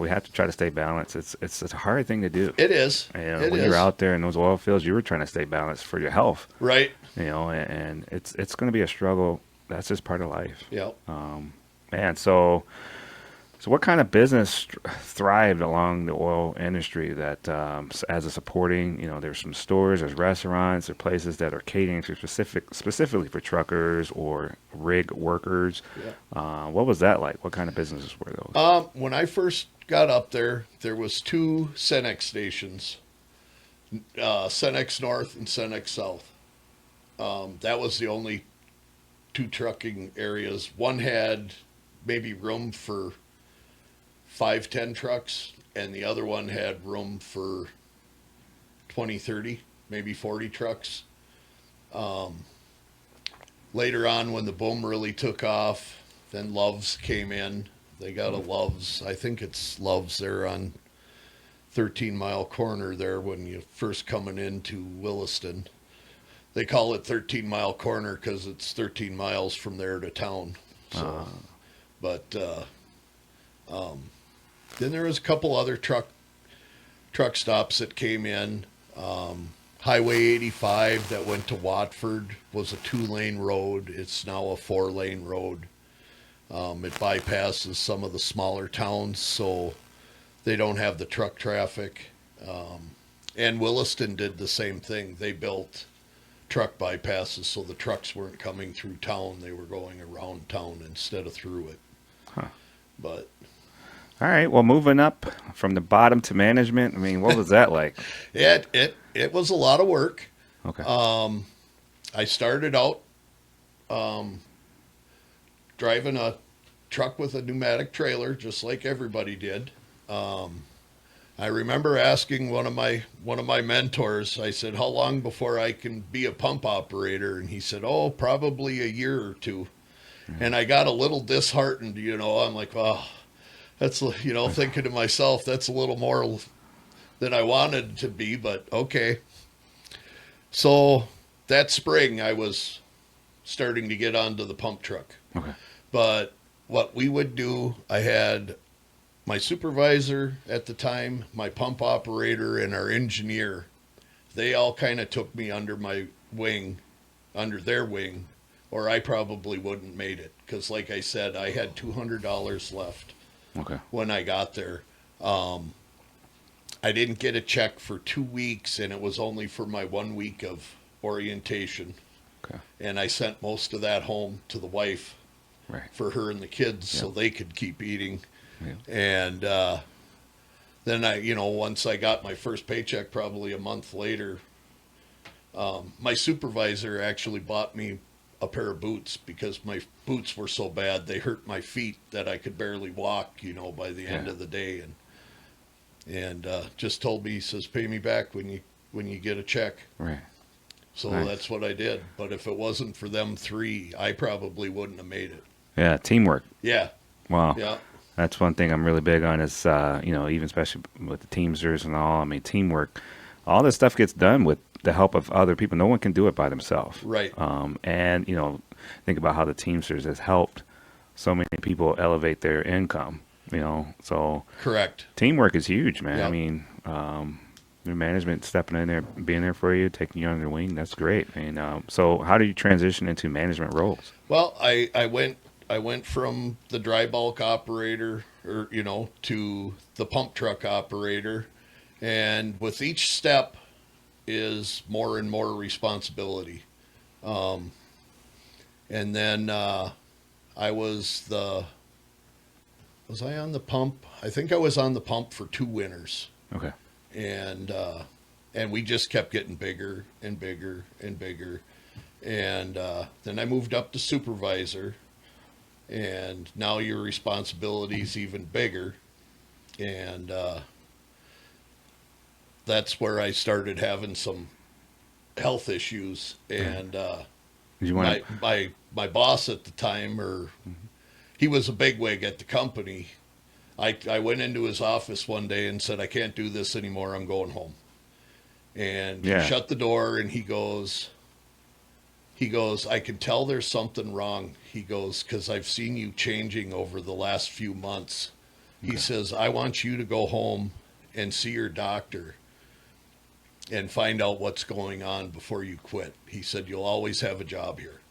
Speaker 1: have to try to stay balanced. It's a hard thing to do.
Speaker 2: It is.
Speaker 1: When you're out there in those oil fields, you were trying to stay balanced for your health.
Speaker 2: Right.
Speaker 1: And it's going to be a struggle. That's just part of life.
Speaker 2: Yeah.
Speaker 1: Man, so what kind of business thrived along the oil industry that as a supporting, there's some stores, there's restaurants, there are places that are catering to specifically for truckers or rig workers.
Speaker 2: Yeah.
Speaker 1: What was that like? What kind of businesses were those?
Speaker 2: When I first got up there was two Cenex stations, Cenex North and Cenex South. That was the only two trucking areas. One had maybe room for 5-10 trucks, and the other one had room for 20, 30, maybe 40 trucks. Later on, when the boom really took off, then Love's came in. They got a Love's. I think it's Love's there on 13 Mile Corner there when you first coming into Williston. They call it 13 Mile Corner because it's 13 miles from there to town. So, but then there was a couple other truck stops that came in. Highway 85 that went to Watford was a 2-lane road. It's now a 4-lane road. It bypasses some of the smaller towns, so they don't have the truck traffic. And Williston did the same thing. They built truck bypasses so the trucks weren't coming through town. They were going around town instead of through it.
Speaker 1: Huh.
Speaker 2: But
Speaker 1: All right. Well, moving up from the bottom to management. I mean, what was that like?
Speaker 2: it was a lot of work.
Speaker 1: Okay.
Speaker 2: I started out driving a truck with a pneumatic trailer, just like everybody did. I remember asking one of my mentors. I said, "How long before I can be a pump operator?" And he said, "Oh, probably a year or two." Mm-hmm. And I got a little disheartened. I'm like, "Oh, that's thinking to myself, that's a little more than I wanted to be." But okay. So that spring, I was starting to get onto the pump truck.
Speaker 1: Okay.
Speaker 2: But what we would do, I had my supervisor at the time, my pump operator, and our engineer. They all kind of took me under their wing, or I probably wouldn't made it. Because like I said, I had $200 left when I got there. I didn't get a check for 2 weeks, and it was only for my 1 week of orientation.
Speaker 1: Okay.
Speaker 2: And I sent most of that home to the wife for her and the kids so they could keep eating. Yeah. And then once I got my first paycheck, probably a month later, My supervisor actually bought me a pair of boots because my boots were so bad they hurt my feet that I could barely walk, by the end of the day, and just told me, he says, pay me back when you get a check.
Speaker 1: Right.
Speaker 2: So
Speaker 1: Nice.
Speaker 2: that's what I did. But if it wasn't for them three, I probably wouldn't have made it.
Speaker 1: Yeah, teamwork.
Speaker 2: Yeah.
Speaker 1: Wow.
Speaker 2: Yeah.
Speaker 1: That's one thing I'm really big on is, even especially with the Teamsters and all, I mean, teamwork. All this stuff gets done with the help of other people. No one can do it by themselves.
Speaker 2: Right.
Speaker 1: And, think about how the Teamsters has helped so many people elevate their income, so
Speaker 2: Correct.
Speaker 1: teamwork is huge, man.
Speaker 2: Yep.
Speaker 1: I mean, your management stepping in there, being there for you, taking you under their wing, that's great. And so how do you transition into management roles?
Speaker 2: Well, I went from the dry bulk operator, to the pump truck operator, and with each step is more and more responsibility. And then was I on the pump? I think I was on the pump for 2 winters.
Speaker 1: Okay.
Speaker 2: And we just kept getting bigger and bigger and bigger. And then I moved up to supervisor, and now your responsibility is even bigger. And that's where I started having some health issues. And
Speaker 1: Did you want
Speaker 2: my boss at the time, he was a bigwig at the company. I went into his office one day and said, I can't do this anymore. I'm going home. And he shut the door, and he goes, I can tell there's something wrong. He goes, because I've seen you changing over the last few months. He says, I want you to go home and see your doctor and find out what's going on before you quit. He said, you'll always have a job here.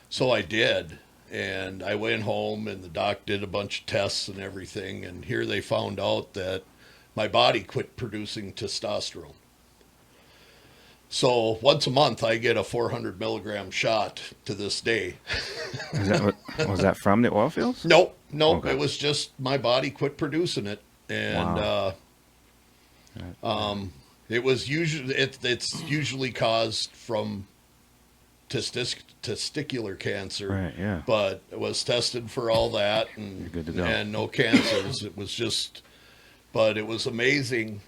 Speaker 2: So I did. And I went home, and the doc did a bunch of tests and everything. And here they found out that my body quit producing testosterone. So once a month, I get a 400 milligram shot to this day.
Speaker 1: Is that was that from the oil fields?
Speaker 2: Nope.
Speaker 1: Okay.
Speaker 2: It was just my body quit producing it. And it was usually, it's usually caused from testicular cancer.
Speaker 1: Right, yeah.
Speaker 2: But it was tested for all that, and
Speaker 1: You're good to go.
Speaker 2: and no cancers. But it was amazing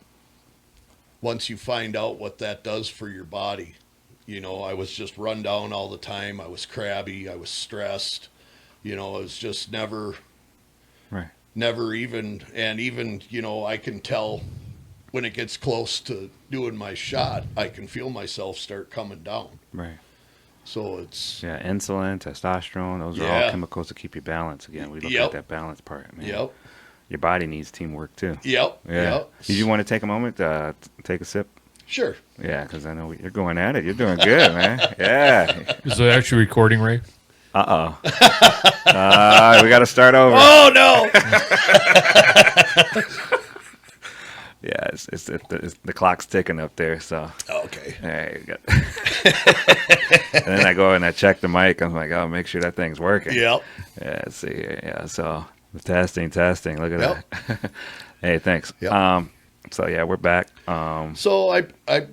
Speaker 2: once you find out what that does for your body. I was just run down all the time. I was crabby. I was stressed. It was just never even, and even, I can tell when it gets close to doing my shot, I can feel myself start coming down.
Speaker 1: Right.
Speaker 2: So it's...
Speaker 1: Yeah, insulin, testosterone, those are all chemicals to keep you balanced. Again, we look at that balance part, man.
Speaker 2: Yep.
Speaker 1: Your body needs teamwork, too.
Speaker 2: Yep.
Speaker 1: Yeah.
Speaker 2: Yep.
Speaker 1: Did you want to take a moment to take a sip?
Speaker 2: Sure.
Speaker 1: Yeah, because I know you're going at it. You're doing good, man. Yeah.
Speaker 3: Is it actually recording, Ray?
Speaker 1: Uh-oh. We got to start over.
Speaker 2: Oh, no!
Speaker 1: Yeah, it's the clock's ticking up there, so.
Speaker 2: Okay.
Speaker 1: There you go. And then I go and I check the mic. I'm like, make sure that thing's working.
Speaker 2: Yep.
Speaker 1: Yeah, let's see here. Yeah, so testing. Look at that. Hey, thanks.
Speaker 2: Yep.
Speaker 1: So yeah, we're back.
Speaker 2: So I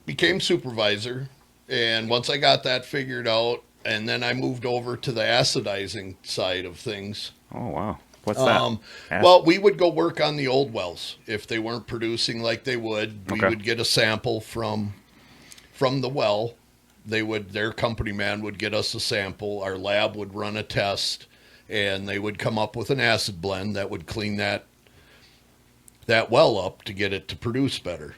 Speaker 2: became supervisor, and once I got that figured out, and then I moved over to the acidizing side of things.
Speaker 1: Oh wow, what's that?
Speaker 2: Well, we would go work on the old wells if they weren't producing like they would. We would get a sample from the well. Their company man would get us a sample. Our lab would run a test, and they would come up with an acid blend that would clean that well up to get it to produce better.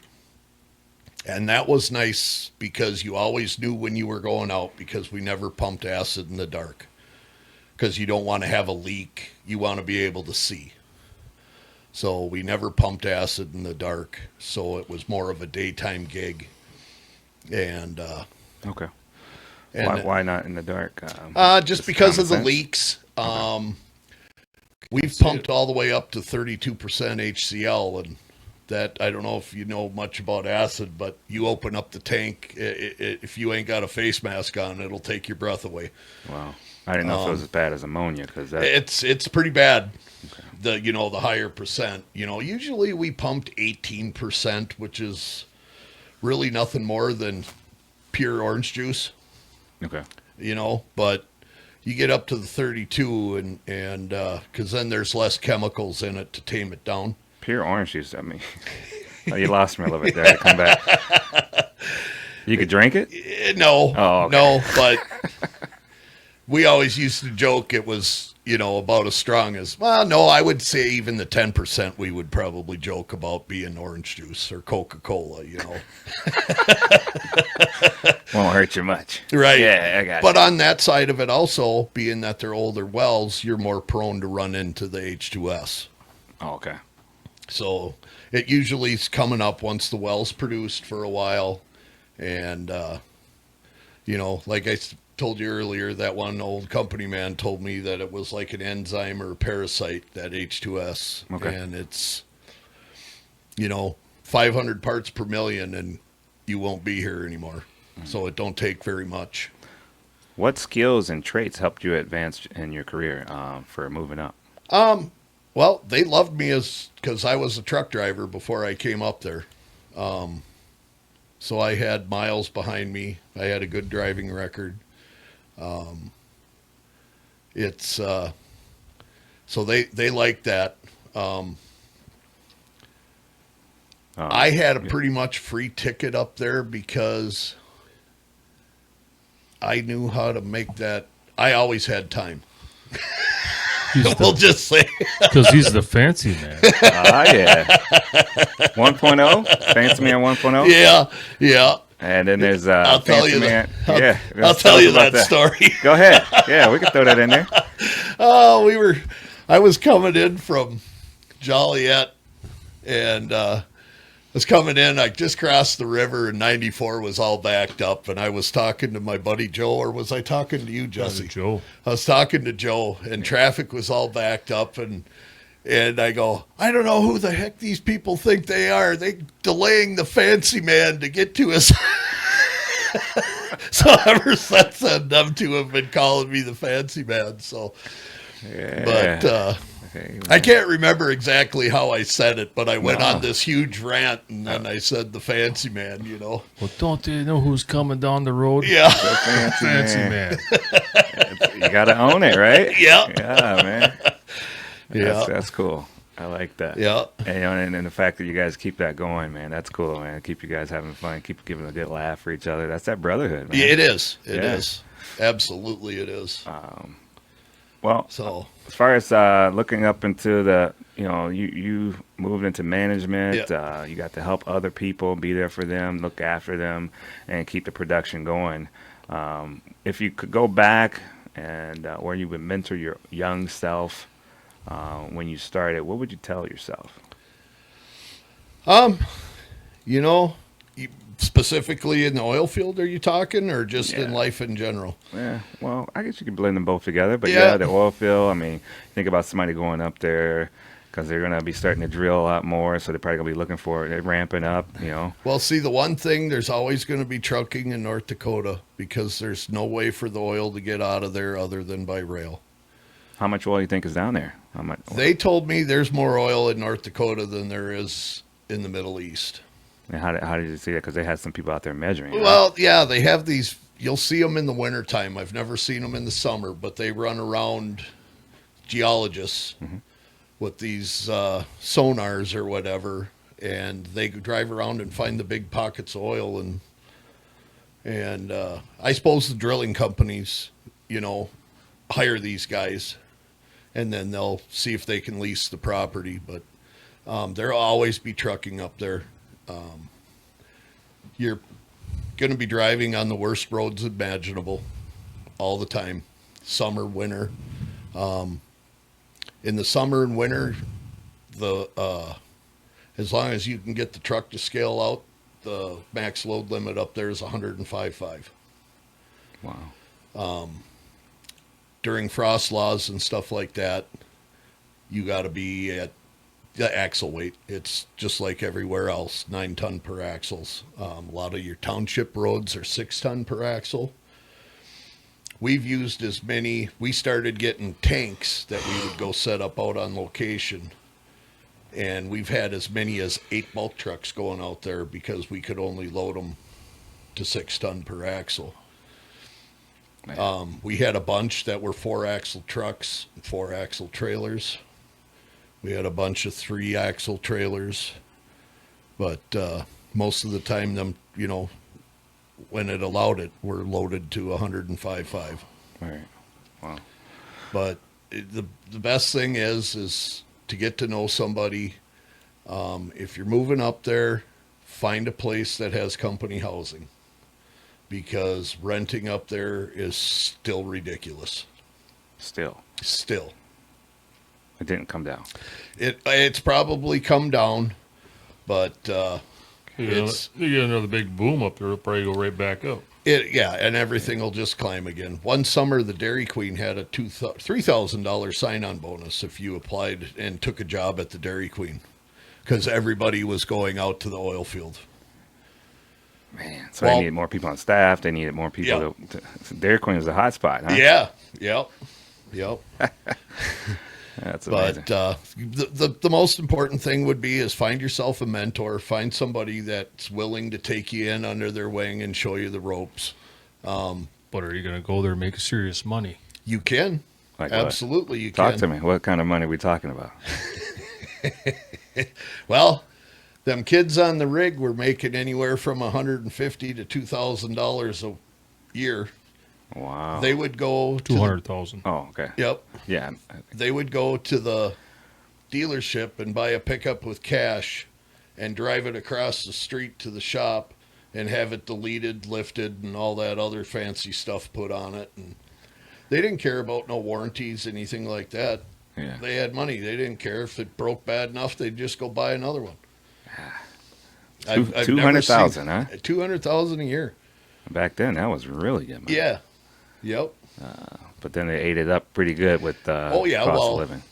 Speaker 2: And that was nice because you always knew when you were going out, because we never pumped acid in the dark, because you don't want to have a leak. You want to be able to see. So we never pumped acid in the dark. So it was more of a daytime gig. And
Speaker 1: Okay.
Speaker 2: and
Speaker 1: Why not in the dark?
Speaker 2: just because of the
Speaker 1: sense?
Speaker 2: leaks. We've pumped all the way up to 32% HCl, and that, I don't know if you know much about acid, but you open up the tank, if you ain't got a face mask on, it'll take your breath away.
Speaker 1: Wow. I didn't know if it was as bad as ammonia, because
Speaker 2: It's pretty bad. Okay. The higher percent. Usually we pumped 18%, which is really nothing more than pure orange juice,
Speaker 1: Okay.
Speaker 2: but you get up to the 32 and because then there's less chemicals in it to tame it down.
Speaker 1: Pure orange juice. I mean, oh, you lost me a little bit there. I come back. You could drink it?
Speaker 2: No,
Speaker 1: Oh, okay.
Speaker 2: no, but we always used to joke it was, about as strong as, well, no, I would say even the 10% we would probably joke about being orange juice or Coca-Cola,
Speaker 1: Won't hurt you much.
Speaker 2: Right.
Speaker 1: Yeah, I got
Speaker 2: But
Speaker 1: you.
Speaker 2: on that side of it also, being that they're older wells, you're more prone to run into the H2S.
Speaker 1: Oh, okay.
Speaker 2: So it usually is coming up once the well's produced for a while. And, like I told you earlier, that one old company man told me that it was like an enzyme or a parasite, that H2S.
Speaker 1: Okay.
Speaker 2: And it's, 500 parts per million and you won't be here anymore. So it don't take very much.
Speaker 1: What skills and traits helped you advance in your career for moving up?
Speaker 2: Well, they loved me because I was a truck driver before I came up there. So I had miles behind me. I had a good driving record. So they liked that. I had a pretty much free ticket up there because I knew how to make that. I always had time. We'll just say.
Speaker 3: Because he's the fancy man.
Speaker 1: Yeah. 1.0? Fancy Man 1.0?
Speaker 2: Yeah.
Speaker 1: And then there's
Speaker 2: I'll tell
Speaker 1: Fancy
Speaker 2: you
Speaker 1: Man.
Speaker 2: that.
Speaker 1: Yeah.
Speaker 2: I'll tell you
Speaker 1: about
Speaker 2: that story.
Speaker 1: Go ahead. Yeah, we can throw that in there.
Speaker 2: Oh, I was coming in from Joliet and was coming in. I just crossed the river and 94 was all backed up. And I was talking to my buddy Joe, or was I talking to you, Jesse?
Speaker 3: Joe.
Speaker 2: I was talking to Joe and traffic was all backed up. And I go, I don't know who the heck these people think they are. They delaying the fancy man to get to us. So ever since then, them two have been calling me the fancy man. So,
Speaker 1: Yeah.
Speaker 2: but
Speaker 1: Okay,
Speaker 2: I can't remember exactly how I said it, but I went
Speaker 1: No.
Speaker 2: on this huge rant and then I said the fancy man,
Speaker 3: Well, don't they know who's coming down the road?
Speaker 2: Yeah.
Speaker 1: the
Speaker 3: Fancy man.
Speaker 1: You got to own it, right?
Speaker 2: Yeah.
Speaker 1: Yeah, man.
Speaker 2: Yeah.
Speaker 1: That's cool. I like that.
Speaker 2: Yeah.
Speaker 1: And the fact that you guys keep that going, man, that's cool, man. Keep you guys having fun. Keep giving a good laugh for each other. That's that brotherhood, man.
Speaker 2: Yeah, it is. It
Speaker 1: Yeah.
Speaker 2: is. Absolutely it is.
Speaker 1: Well,
Speaker 2: So,
Speaker 1: as far as looking up into the, you moved into management. You got to help other people, be there for them, look after them, and keep the production going. If you could go back and where you would mentor your young self when you started, what would you tell yourself?
Speaker 2: specifically in the oil field, are you talking, or just in
Speaker 1: Yeah.
Speaker 2: life in general?
Speaker 1: Yeah, well, I guess you could blend them both together. But
Speaker 2: Yeah.
Speaker 1: yeah, the oil field, I mean, think about somebody going up there because they're going to be starting to drill a lot more. So they're probably going to be looking for it. They're ramping up,
Speaker 2: Well, see, the one thing, there's always going to be trucking in North Dakota because there's no way for the oil to get out of there other than by rail.
Speaker 1: How much oil do you think is down there? How much?
Speaker 2: They told me there's more oil in North Dakota than there is in the Middle East.
Speaker 1: And how did you see that? Because they had some people out there measuring. right?
Speaker 2: Well, yeah, they have these. You'll see them in the wintertime. I've never seen them in the summer, but they run around, geologists with these sonars or whatever, and they drive around and find the big pockets of oil. And I suppose the drilling companies, hire these guys, and then they'll see if they can lease the property. But there'll always be trucking up there. You're going to be driving on the worst roads imaginable all the time, summer, winter. In the summer and winter, as long as you can get the truck to scale out, the max load limit up there is 105.5.
Speaker 1: Wow.
Speaker 2: During frost laws and stuff like that, you got to be at the axle weight. It's just like everywhere else, 9 ton per axles. A lot of your township roads are 6 ton per axle. We've used as many. We started getting tanks that we would go set up out on location, and we've had as many as 8 bulk trucks going out there because we could only load them to 6 ton per axle.
Speaker 1: Man.
Speaker 2: We had a bunch that were 4-axle trucks, 4-axle trailers. We had a bunch of 3-axle trailers, but most of the time, them, when it allowed it, were loaded to 105.5.
Speaker 1: Right. Wow.
Speaker 2: But the best thing is to get to know somebody. If you're moving up there, find a place that has company housing, because renting up there is still ridiculous.
Speaker 1: Still. It didn't come down.
Speaker 2: It's probably come down, but
Speaker 3: You get another big boom up there, it'll probably go right back up.
Speaker 2: and everything will just climb again. One summer, the Dairy Queen had a $3,000 sign-on bonus if you applied and took a job at the Dairy Queen, because everybody was going out to the oil field.
Speaker 1: Man, so they needed more people on staff. They needed more people. Dairy Queen was a hot spot, huh?
Speaker 2: Yeah, yep.
Speaker 1: That's amazing.
Speaker 2: But the most important thing would be is find yourself a mentor. Find somebody that's willing to take you in under their wing and show you the ropes.
Speaker 3: But are you going to go there and make serious money?
Speaker 2: You can.
Speaker 1: Like what?
Speaker 2: Absolutely, you can.
Speaker 1: Talk to me. What kind of money are we talking about?
Speaker 2: Well, them kids on the rig were making anywhere from $150 to $2,000 a year.
Speaker 1: Wow.
Speaker 2: They would go to
Speaker 3: 200,000.
Speaker 1: Oh, okay.
Speaker 2: Yep.
Speaker 1: Yeah.
Speaker 2: They would go to the dealership and buy a pickup with cash and drive it across the street to the shop and have it deleted, lifted, and all that other fancy stuff put on it. And they didn't care about no warranties, anything like that.
Speaker 1: Yeah.
Speaker 2: They had money. They didn't care if it broke bad enough. They'd just go buy another one. I've never
Speaker 1: 200,000, huh?
Speaker 2: 200,000 a year.
Speaker 1: Back then, that was really good money.
Speaker 2: Yeah. Yep.
Speaker 1: But then they ate it up pretty good with cost of living.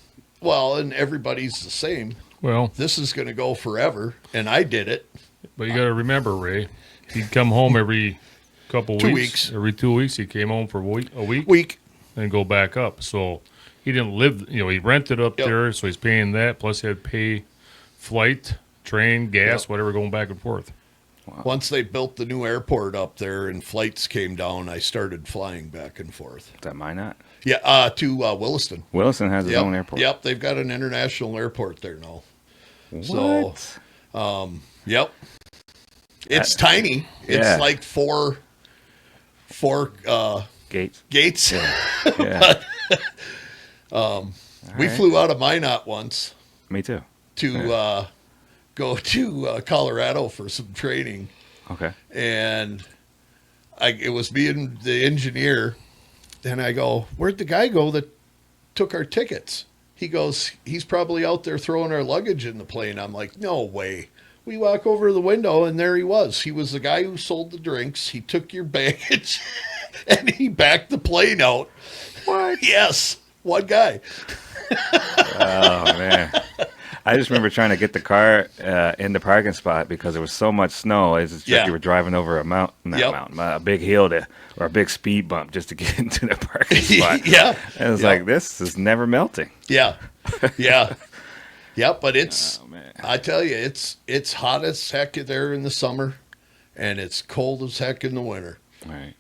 Speaker 2: Well, and everybody's the same.
Speaker 3: Well,
Speaker 2: This is going to go forever, and I did it.
Speaker 3: but you got to remember, Ray, he'd come home every couple
Speaker 2: 2
Speaker 3: weeks.
Speaker 2: weeks.
Speaker 3: Every 2 weeks, he came home for a week
Speaker 2: Week.
Speaker 3: and go back up. So he didn't live, he rented up
Speaker 2: Yep.
Speaker 3: there, so he's paying that. Plus, he had to pay flight, train, gas,
Speaker 2: Yep.
Speaker 3: whatever, going back and forth.
Speaker 2: Once they built the new airport up there and flights came down, I started flying back and forth.
Speaker 1: Is that Minot?
Speaker 2: Yeah, to Williston.
Speaker 1: Williston has its
Speaker 2: Yep.
Speaker 1: own airport.
Speaker 2: Yep, they've got an international airport there now.
Speaker 1: What?
Speaker 2: So, yep. It's tiny. It's
Speaker 1: Yeah.
Speaker 2: like four
Speaker 1: Gates.
Speaker 2: gates.
Speaker 1: Yeah.
Speaker 2: We flew out of Minot once
Speaker 1: Me too.
Speaker 2: to go to Colorado for some training.
Speaker 1: Okay.
Speaker 2: And it was me and the engineer. And I go, where'd the guy go that took our tickets? He goes, he's probably out there throwing our luggage in the plane. I'm like, no way. We walk over to the window, and there he was. He was the guy who sold the drinks. He took your baggage, and he backed the plane out.
Speaker 1: What?
Speaker 2: Yes, one guy.
Speaker 1: Oh, man. I just remember trying to get the car in the parking spot because there was so much snow. It's just like you were driving over a big hill or a big speed bump just to get into the parking spot.
Speaker 2: Yeah.
Speaker 1: And it's like, this is never melting.
Speaker 2: Yeah. Yeah. Yeah, but it's,
Speaker 1: Oh, man.
Speaker 2: I tell you, it's hot as heck there in the summer, and it's cold as heck in the winter.
Speaker 1: Right.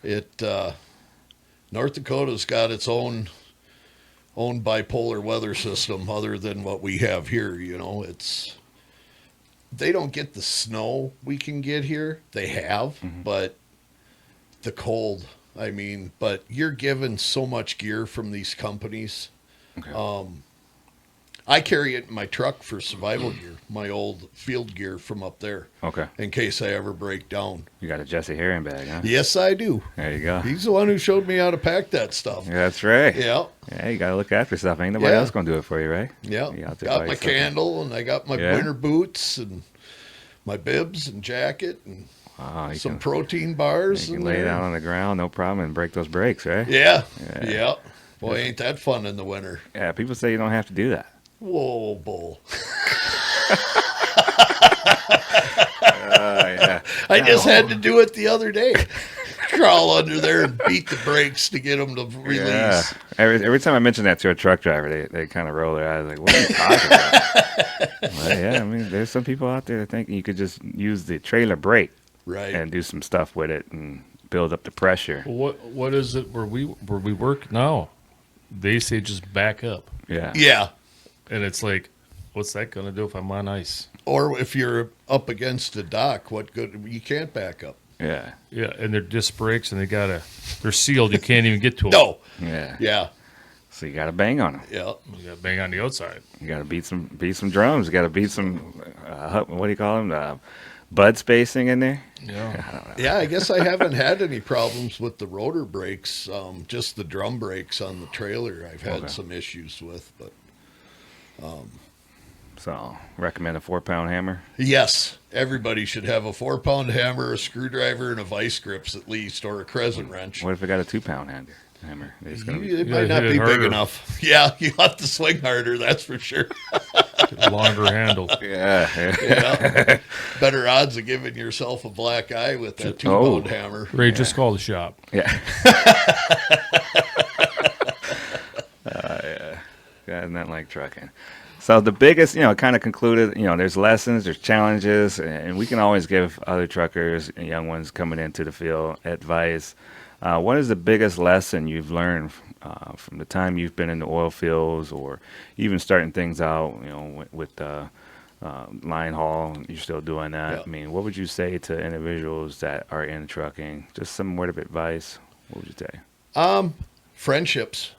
Speaker 2: North Dakota's got its own bipolar weather system other than what we have here. They don't get the snow we can get here. They have, but the cold, but you're given so much gear from these companies.
Speaker 1: Okay.
Speaker 2: I carry it in my truck for survival gear, my old field gear from up there,
Speaker 1: Okay.
Speaker 2: in case I ever break down.
Speaker 1: You got a Jesse Herring bag, huh?
Speaker 2: Yes, I do.
Speaker 1: There you go.
Speaker 2: He's the one who showed me how to pack that stuff.
Speaker 1: Yeah, that's right.
Speaker 2: Yeah.
Speaker 1: Yeah, you got to look after yourself. Ain't nobody
Speaker 2: Yeah.
Speaker 1: else going to do it for you, right?
Speaker 2: Yeah.
Speaker 1: You out there
Speaker 2: Got
Speaker 1: by
Speaker 2: my
Speaker 1: yourself.
Speaker 2: candle, and I got my
Speaker 1: Yeah.
Speaker 2: winter boots and my bibs and jacket and
Speaker 1: Wow, you
Speaker 2: some
Speaker 1: can,
Speaker 2: protein bars.
Speaker 1: you
Speaker 2: in
Speaker 1: can lay it
Speaker 2: there.
Speaker 1: out on the ground, no problem, and break those brakes, right?
Speaker 2: Yeah.
Speaker 1: Yeah.
Speaker 2: Yeah. Boy, ain't that fun in the winter.
Speaker 1: Yeah, people say you don't have to do that.
Speaker 2: Whoa, bull.
Speaker 1: Yeah.
Speaker 2: I just had to do it the other day. Crawl under there and beat the brakes to get them to release.
Speaker 1: Yeah. Every time I mention that to a truck driver, they kind of roll their eyes like, what are you talking about? Well, yeah, there's some people out there that think you could just use the trailer brake.
Speaker 2: Right.
Speaker 1: and do some stuff with it and build up the pressure.
Speaker 3: Well, what is it where we work now? They say just back up,
Speaker 1: Yeah.
Speaker 2: Yeah.
Speaker 3: and it's like, what's that gonna do if I'm on ice?
Speaker 2: Or if you're up against a dock, what good? You can't back up.
Speaker 1: Yeah.
Speaker 3: Yeah, and they're disc brakes, and they're sealed. You can't even get to them.
Speaker 2: No.
Speaker 1: Yeah.
Speaker 2: Yeah.
Speaker 1: So you got to bang on them.
Speaker 2: Yeah.
Speaker 3: You got to bang on the outside.
Speaker 1: You got to beat some drums. You got to beat some what do you call them? Bud spacing in there.
Speaker 3: Yeah.
Speaker 2: Yeah, I guess I haven't had any problems with the rotor brakes. Just the drum brakes on the trailer I've had some issues with. But
Speaker 1: So recommend a 4-pound hammer.
Speaker 2: yes, everybody should have a 4-pound hammer, a screwdriver, and a vice grips at least, or a crescent wrench.
Speaker 1: What if it got a 2-pound hammer? It's gonna be,
Speaker 2: It
Speaker 3: Yeah,
Speaker 2: might not
Speaker 3: hit it
Speaker 2: be
Speaker 3: harder.
Speaker 2: big enough. Yeah, you have to swing harder, that's for sure.
Speaker 3: Longer handle.
Speaker 1: yeah.
Speaker 2: Yeah. Better odds of giving yourself a black eye with that 2-pound hammer.
Speaker 3: Ray, just call the shop.
Speaker 1: Yeah. Yeah. Yeah, not like trucking. So the biggest, kind of concluded, there's lessons, there's challenges, and we can always give other truckers and young ones coming into the field advice. What is the biggest lesson you've learned from the time you've been in the oil fields, or even starting things out, with line haul? You're still doing that.
Speaker 2: Yeah.
Speaker 1: I mean, what would you say to individuals that are in trucking? Just some word of advice. What would you say?
Speaker 2: Friendships.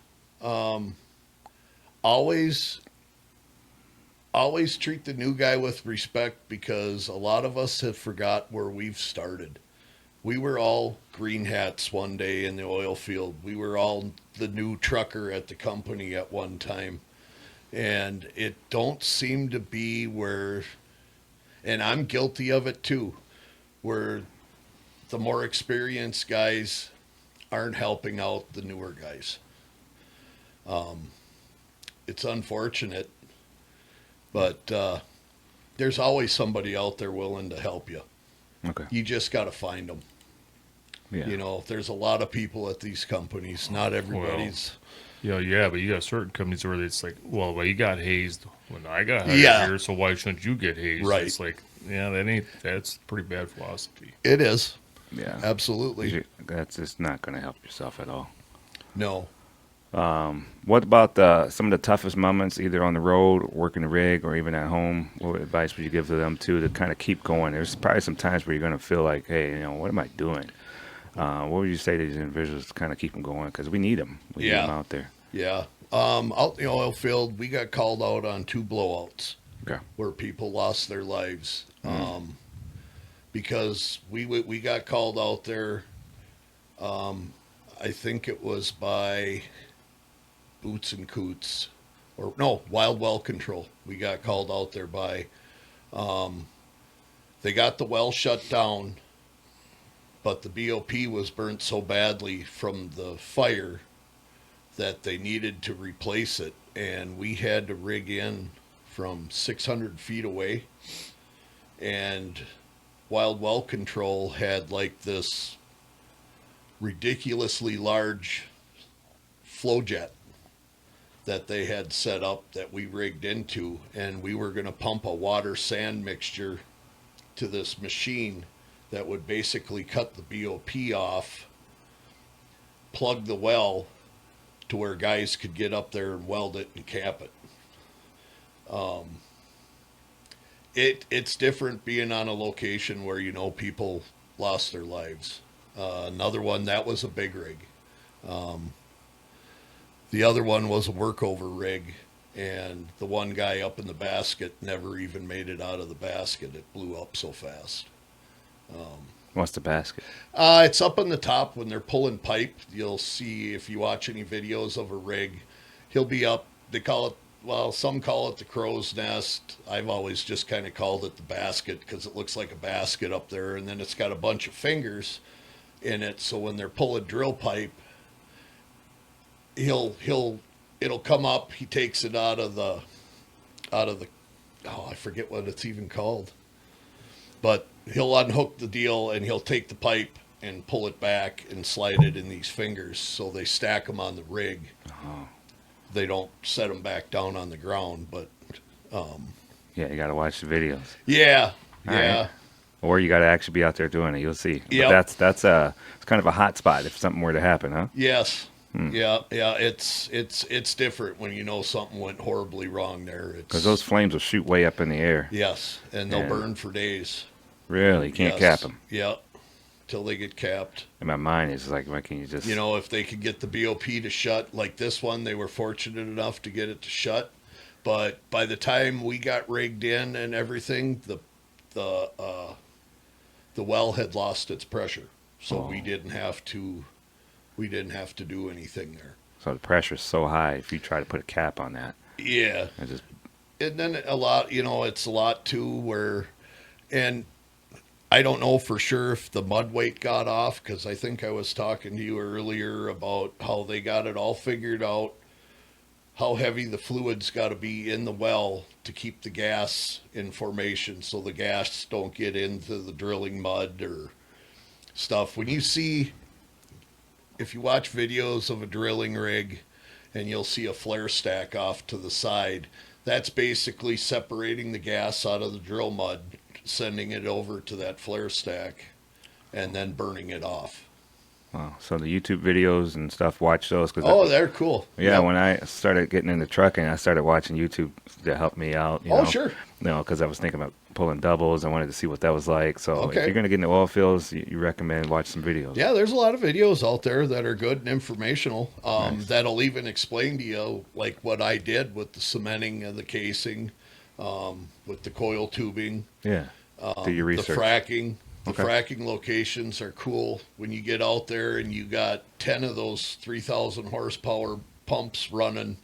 Speaker 2: Always treat the new guy with respect, because a lot of us have forgot where we've started. We were all green hats one day in the oil field. We were all the new trucker at the company at one time. And it don't seem to be where, and I'm guilty of it too, where the more experienced guys aren't helping out the newer guys. It's unfortunate, but there's always somebody out there willing to help you.
Speaker 1: Okay.
Speaker 2: You just got to find them.
Speaker 1: Yeah.
Speaker 2: There's a lot of people at these companies. Not everybody's.
Speaker 3: Yeah, but you got certain companies where it's like, well, you got hazed when I got hired
Speaker 2: Yeah.
Speaker 3: here, so why shouldn't you get hazed?
Speaker 2: Right.
Speaker 3: It's like, yeah, that's pretty bad philosophy.
Speaker 2: It is.
Speaker 1: Yeah.
Speaker 2: Absolutely.
Speaker 1: That's just not going to help yourself at all.
Speaker 2: No.
Speaker 1: What about some of the toughest moments, either on the road, working the rig, or even at home? What advice would you give to them to kind of keep going? There's probably some times where you're going to feel like, hey, what am I doing? What would you say to these individuals to kind of keep them going? Because we need them. We need them out there.
Speaker 2: Yeah. Out in the oil field, we got called out on 2 blowouts
Speaker 1: Okay.
Speaker 2: where people lost their lives. Because we got called out there. I think it was by Boots and Coots, or no, Wild Well Control. We got called out there by. They got the well shut down, but the BOP was burnt so badly from the fire that they needed to replace it, and we had to rig in from 600 feet away. And Wild Well Control had like this ridiculously large flow jet that they had set up that we rigged into, and we were going to pump a water sand mixture to this machine that would basically cut the BOP off, plug the well to where guys could get up there and weld it and cap it. It's different being on a location where people lost their lives. Another one, that was a big rig. The other one was a workover rig, and the one guy up in the basket never even made it out of the basket. It blew up so fast.
Speaker 1: What's the basket?
Speaker 2: It's up on the top when they're pulling pipe. You'll see, if you watch any videos of a rig, he'll be up. They call it, well, some call it the crow's nest. I've always just kind of called it the basket because it looks like a basket up there, and then it's got a bunch of fingers in it. So when they're pulling drill pipe, it'll come up. He takes it out of the I forget what it's even called, but he'll unhook the deal and he'll take the pipe and pull it back and slide it in these fingers. So they stack them on the rig. They don't set them back down on the ground, but
Speaker 1: Yeah, you got to watch the videos.
Speaker 2: yeah.
Speaker 1: All right. Or you got to actually be out there doing it. You'll see.
Speaker 2: Yep.
Speaker 1: But it's kind of a hot spot if something were to happen, huh?
Speaker 2: Yes. Yeah. It's different when you know something went horribly wrong there.
Speaker 1: Because those flames will shoot way up in the air.
Speaker 2: Yes, and they'll burn for days.
Speaker 1: Really, you can't cap them.
Speaker 2: Yep. Till they get capped.
Speaker 1: And my mind is like, why can't you just?
Speaker 2: If they could get the BOP to shut, like this one, they were fortunate enough to get it to shut. But by the time we got rigged in and everything, the well had lost its pressure, so we didn't have to do anything there.
Speaker 1: So the pressure's so high if you try to put a cap on that.
Speaker 2: Yeah. And then a lot, it's a lot too where, and I don't know for sure if the mud weight got off, because I think I was talking to you earlier about how they got it all figured out, how heavy the fluid's got to be in the well to keep the gas in formation so the gas don't get into the drilling mud or stuff. If you watch videos of a drilling rig and you'll see a flare stack off to the side, that's basically separating the gas out of the drill mud, sending it over to that flare stack, and then burning it off.
Speaker 1: Wow. So the YouTube videos and stuff, watch those.
Speaker 2: They're cool.
Speaker 1: Yeah, when I started getting into trucking, I started watching YouTube to help me out.
Speaker 2: Sure.
Speaker 1: Because I was thinking about pulling doubles. I wanted to see what that was like. So if
Speaker 2: Okay.
Speaker 1: you're going to get into oil fields, you recommend watch some videos.
Speaker 2: Yeah, there's a lot of videos out there that are good and informational. That'll even explain to you like what I did with the cementing of the casing, with the coil tubing.
Speaker 1: Yeah. Do your research.
Speaker 2: The fracking. The
Speaker 1: Okay.
Speaker 2: fracking locations are cool. When you get out there and you got 10 of those 3,000 horsepower pumps running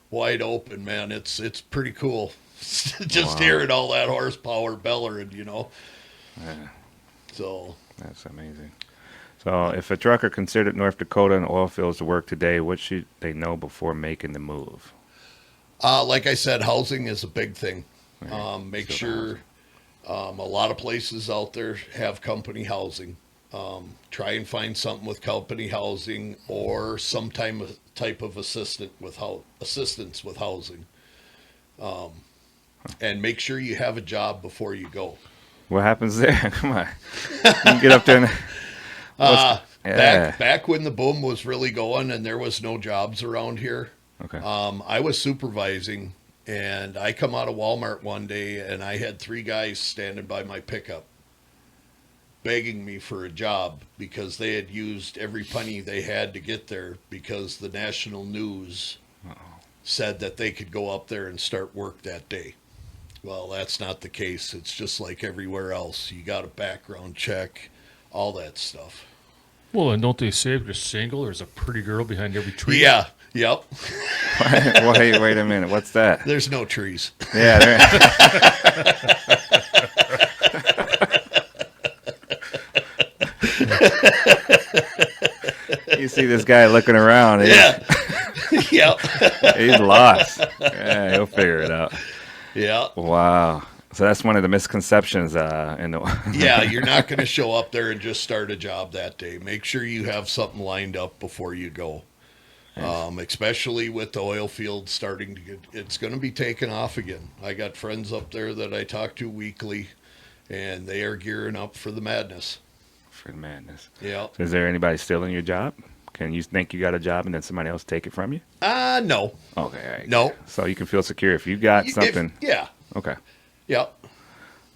Speaker 2: wide open, man, it's pretty cool. Just hearing all that horsepower bellowing,
Speaker 1: Yeah.
Speaker 2: So
Speaker 1: That's amazing. So if a trucker considered North Dakota and oil fields to work today, what should they know before making the move?
Speaker 2: like I said, housing is a big thing.
Speaker 1: Right.
Speaker 2: Make
Speaker 1: Still
Speaker 2: sure a lot of places out there have company housing. Try and find something with company housing or some type of assistance with housing. And make sure you have a job before you go.
Speaker 1: What happens there? Come on. You can get up there and...
Speaker 2: Back when the boom was really going and there was no jobs around here,
Speaker 1: Okay.
Speaker 2: I was supervising, and I come out of Walmart one day and I had 3 guys standing by my pickup begging me for a job because they had used every penny they had to get there because the national news said that they could go up there and start work that day. Well, that's not the case. It's just like everywhere else. You got a background check, all that stuff.
Speaker 3: Well, and don't they say if you're single, there's a pretty girl behind every tree?
Speaker 2: Yeah. Yep.
Speaker 1: Wait a minute. What's that?
Speaker 2: There's no trees.
Speaker 1: Yeah. You see this guy looking around.
Speaker 2: Yeah. Yep.
Speaker 1: He's lost. Yeah, he'll figure it out.
Speaker 2: Yeah.
Speaker 1: Wow. So that's one of the misconceptions in the.
Speaker 2: Yeah, you're not going to show up there and just start a job that day. Make sure you have something lined up before you go. Especially with the oil field starting to it's going to be taken off again. I got friends up there that I talk to weekly, and they are gearing up for the madness.
Speaker 1: For the madness.
Speaker 2: Yeah.
Speaker 1: So is there anybody stealing your job? Can you think you got a job and then somebody else take it from you?
Speaker 2: No.
Speaker 1: Okay. All right.
Speaker 2: No.
Speaker 1: So you can feel secure if you got something.
Speaker 2: Yeah.
Speaker 1: Okay.
Speaker 2: Yep.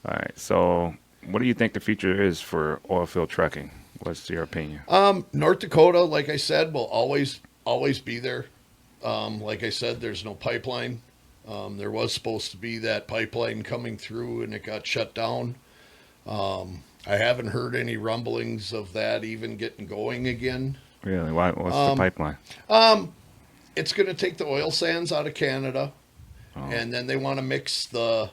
Speaker 1: All right. So what do you think the future is for oil field trucking? What's your opinion?
Speaker 2: North Dakota, like I said, will always be there. Like I said, there's no pipeline. There was supposed to be that pipeline coming through, and it got shut down. I haven't heard any rumblings of that even getting going again.
Speaker 1: Really? Why? What's the pipeline?
Speaker 2: It's going to take the oil sands out of Canada, and then they want to mix the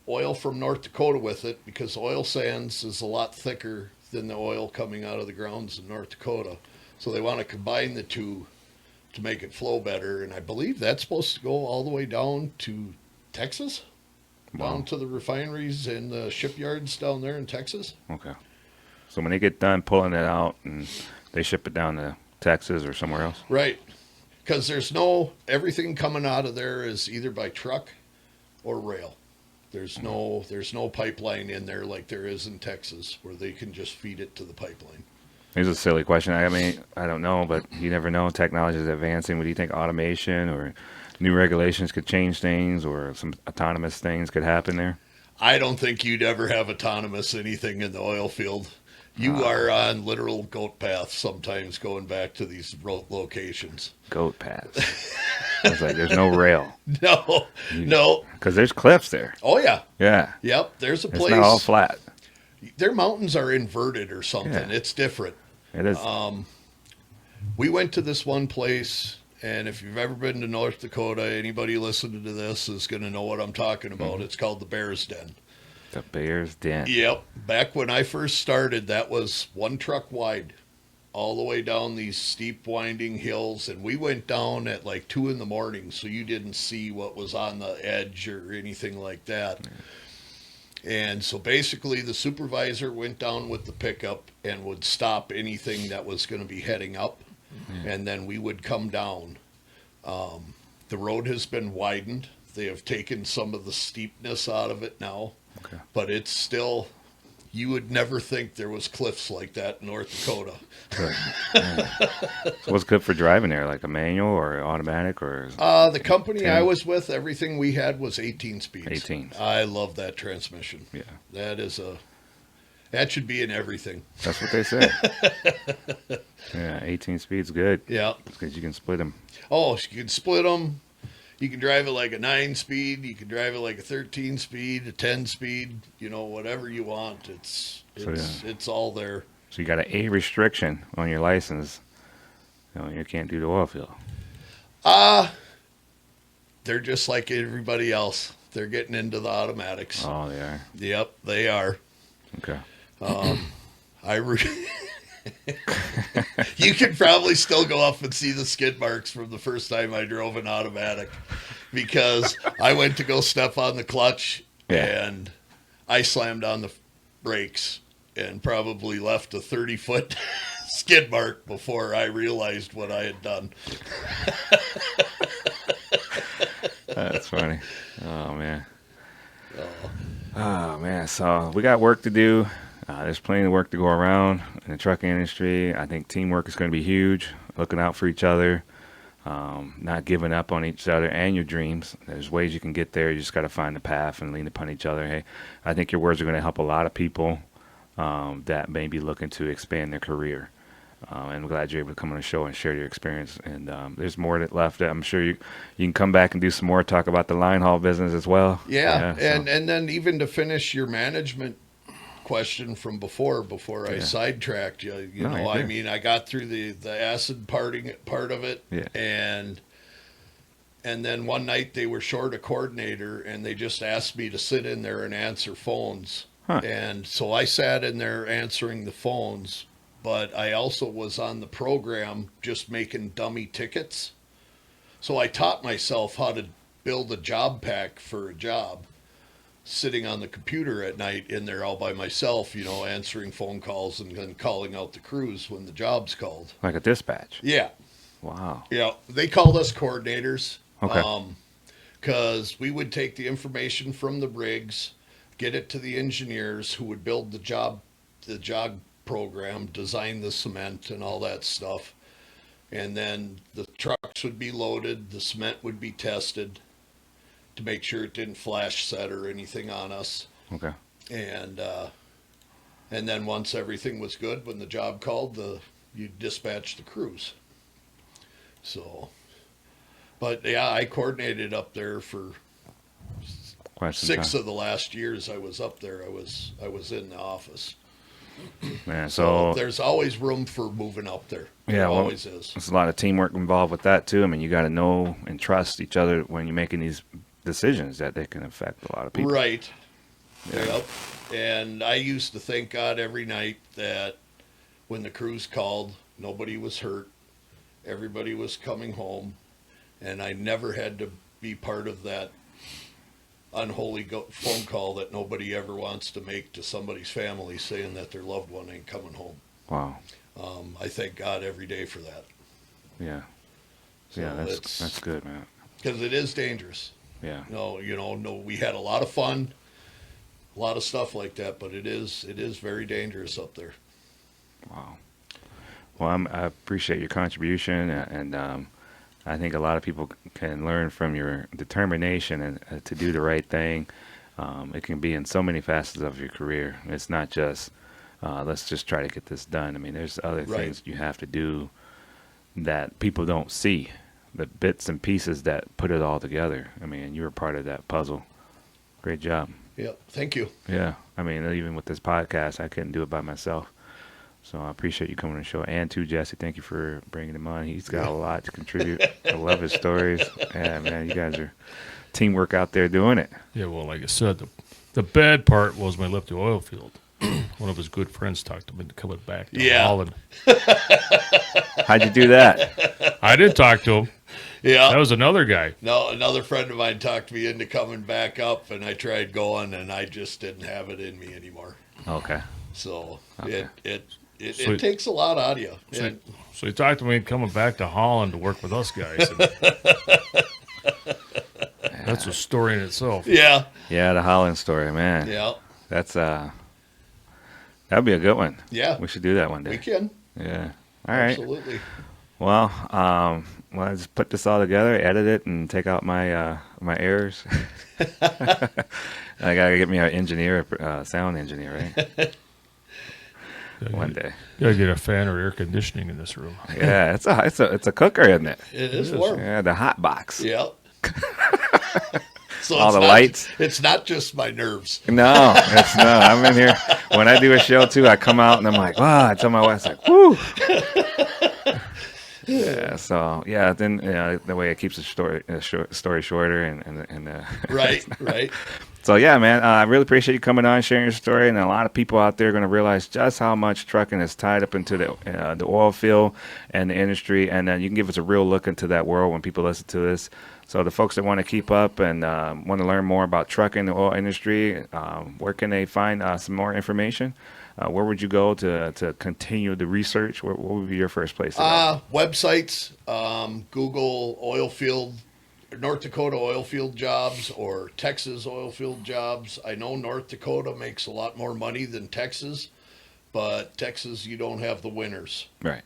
Speaker 2: oil from North Dakota with it because oil sands is a lot thicker than the oil coming out of the grounds in North Dakota. So they want to combine the two to make it flow better. And I believe that's supposed to go all the way down to Texas, down to the refineries and the shipyards down there in Texas.
Speaker 1: Okay. So when they get done pulling it out and they ship it down to Texas or somewhere else?
Speaker 2: Right. Because everything coming out of there is either by truck or rail. There's no pipeline in there like there is in Texas where they can just feed it to the pipeline.
Speaker 1: Here's a silly question. I mean, I don't know, but you never know. Technology is advancing. What do you think automation or new regulations could change things, or some autonomous things could happen there?
Speaker 2: I don't think you'd ever have autonomous anything in the oil field. You are on literal goat paths sometimes going back to these locations.
Speaker 1: Goat paths. I was like, there's no rail.
Speaker 2: No.
Speaker 1: Because there's cliffs there.
Speaker 2: Oh, yeah.
Speaker 1: Yeah.
Speaker 2: Yep, there's a
Speaker 1: It's
Speaker 2: place.
Speaker 1: not all flat.
Speaker 2: Their mountains are inverted or something.
Speaker 1: Yeah.
Speaker 2: It's different.
Speaker 1: It is.
Speaker 2: We went to this one place, and if you've ever been to North Dakota, anybody listening to this is going to know what I'm talking about. It's called the Bear's Den.
Speaker 1: The Bear's Den.
Speaker 2: Yep. Back when I first started, that was one truck wide all the way down these steep winding hills, and we went down at like 2 a.m, so you didn't see what was on the edge or anything like that. And so basically the supervisor went down with the pickup and would stop anything that was going to be heading up, and then we would come down. The road has been widened. They have taken some of the steepness out of it now, but it's still, you would never think there was cliffs like that in North Dakota.
Speaker 1: Good. Yeah. So what's good for driving there? Like a manual or automatic or?
Speaker 2: The company
Speaker 1: 10?
Speaker 2: I was with, everything we had was 18 speeds.
Speaker 1: 18.
Speaker 2: I love that transmission.
Speaker 1: Yeah.
Speaker 2: That should be in everything.
Speaker 1: That's what they say. Yeah, 18 speed's good.
Speaker 2: Yeah.
Speaker 1: Because you can split them.
Speaker 2: Oh, you can split them. You can drive it like a 9-speed. You can drive it like a 13-speed, a 10-speed. You know, whatever you want. It's all there.
Speaker 1: So you got an A restriction on your license. You can't do the oil field.
Speaker 2: They're just like everybody else. They're getting into the automatics.
Speaker 1: Oh, they are.
Speaker 2: Yep, they are.
Speaker 1: Okay.
Speaker 2: You could probably still go up and see the skid marks from the first time I drove an automatic, because I went to go step on the clutch and I slammed on the brakes and probably left a 30-foot skid mark before I realized what I had done.
Speaker 1: That's funny. Oh, man. Oh, man. So we got work to do. There's plenty of work to go around in the trucking industry. I think teamwork is going to be huge, looking out for each other, not giving up on each other and your dreams. There's ways you can get there. You just got to find the path and lean upon each other. Hey, I think your words are going to help a lot of people that may be looking to expand their career. And I'm glad you're able to come on the show and share your experience. And there's more that left. I'm sure you can come back and do some more, talk about the line haul business as well.
Speaker 2: Yeah, and then even to finish your management question from before I sidetracked you. I mean, I got through the acid part of it, and then one night they were short a coordinator, and they just asked me to sit in there and answer phones. And so I sat in there answering the phones, but I also was on the program just making dummy tickets. So I taught myself how to build a job pack for a job, sitting on the computer at night in there all by myself, answering phone calls and then calling out the crews when the job's called.
Speaker 1: Like a dispatch?
Speaker 2: Yeah.
Speaker 1: Wow.
Speaker 2: Yeah. They called us coordinators.
Speaker 1: Okay.
Speaker 2: Because we would take the information from the rigs, get it to the engineers who would build the job program, design the cement and all that stuff. And then the trucks would be loaded, the cement would be tested to make sure it didn't flash set or anything on us.
Speaker 1: Okay.
Speaker 2: And then once everything was good, when the job called, you dispatch the crews. So, but yeah, I coordinated up there for
Speaker 1: Quite some
Speaker 2: 6
Speaker 1: time.
Speaker 2: of the last years I was up there. I was in the office.
Speaker 1: Man, so
Speaker 2: there's always room for moving up there.
Speaker 1: Yeah,
Speaker 2: There
Speaker 1: well,
Speaker 2: always is.
Speaker 1: there's a lot of teamwork involved with that too. I mean, you got to know and trust each other when you're making these decisions that they can affect a lot of people.
Speaker 2: Right.
Speaker 1: Yeah.
Speaker 2: Yep. And I used to thank God every night that when the crews called, nobody was hurt. Everybody was coming home. And I never had to be part of that unholy phone call that nobody ever wants to make to somebody's family saying that their loved one ain't coming home.
Speaker 1: Wow.
Speaker 2: I thank God every day for that.
Speaker 1: Yeah.
Speaker 2: So
Speaker 1: Yeah, that's good, man.
Speaker 2: because it is dangerous.
Speaker 1: Yeah.
Speaker 2: No, we had a lot of fun. a lot of stuff like that, but it is very dangerous up there.
Speaker 1: Wow. Well, I appreciate your contribution, and I think a lot of people can learn from your determination and to do the right thing. It can be in so many facets of your career. It's not just let's just try to get this done. I mean, there's other
Speaker 2: Right.
Speaker 1: things you have to do that people don't see, the bits and pieces that put it all together. I mean, you were part of that puzzle. Great job.
Speaker 2: Yeah, thank you.
Speaker 1: Yeah. I mean, even with this podcast, I couldn't do it by myself. So I appreciate you coming on the show. And too, Jesse, thank you for bringing him on. He's got a lot to contribute. I love his stories. Yeah, man, you guys are teamwork out there doing it.
Speaker 3: Yeah, well, like I said, the bad part was when I left the oil field. One of his good friends talked him into coming back to
Speaker 2: Yeah.
Speaker 3: Holland.
Speaker 1: How'd you do that?
Speaker 3: I did talk to him.
Speaker 2: Yeah.
Speaker 3: That was another guy.
Speaker 2: No, another friend of mine talked me into coming back up, and I tried going, and I just didn't have it in me anymore.
Speaker 1: Okay.
Speaker 2: So
Speaker 1: Okay.
Speaker 3: So-
Speaker 2: it takes a lot out of you.
Speaker 3: So,
Speaker 2: And-
Speaker 3: so he talked to me coming back to Holland to work with us guys. And that's a story in itself.
Speaker 2: yeah,
Speaker 1: Yeah, the Holland story, man.
Speaker 2: yeah,
Speaker 1: That's that'd be a good one.
Speaker 2: yeah.
Speaker 1: We should do that one day.
Speaker 2: We can.
Speaker 1: Yeah. All right.
Speaker 2: Absolutely.
Speaker 1: Well, well, I just put this all together, edit it, and take out my my errors. I gotta get me an engineer, sound engineer, right? One day.
Speaker 3: You gotta get a fan or air conditioning in this room.
Speaker 1: Yeah, it's a cooker, isn't it?
Speaker 2: It is warm.
Speaker 1: Yeah, the hot box.
Speaker 2: Yeah. So
Speaker 1: All
Speaker 2: it's
Speaker 1: the
Speaker 2: not-
Speaker 1: lights.
Speaker 2: It's not just my nerves.
Speaker 1: No, it's not. I'm in here when I do a show too. I come out and I'm like, wow. I tell my wife, like, whoo. Yeah. So yeah, then the way it keeps the story shorter and
Speaker 2: Right, right.
Speaker 1: So yeah, man, I really appreciate you coming on, sharing your story, and a lot of people out there are going to realize just how much trucking is tied up into the oil field and the industry, and then you can give us a real look into that world when people listen to this. So the folks that want to keep up and want to learn more about trucking, the oil industry, where can they find some more information? Where would you go to continue the research? What would be your first place to go?
Speaker 2: Websites, Google oil field, North Dakota oil field jobs or Texas oil field jobs. I know North Dakota makes a lot more money than Texas, but Texas, you don't have the winners.
Speaker 1: Right.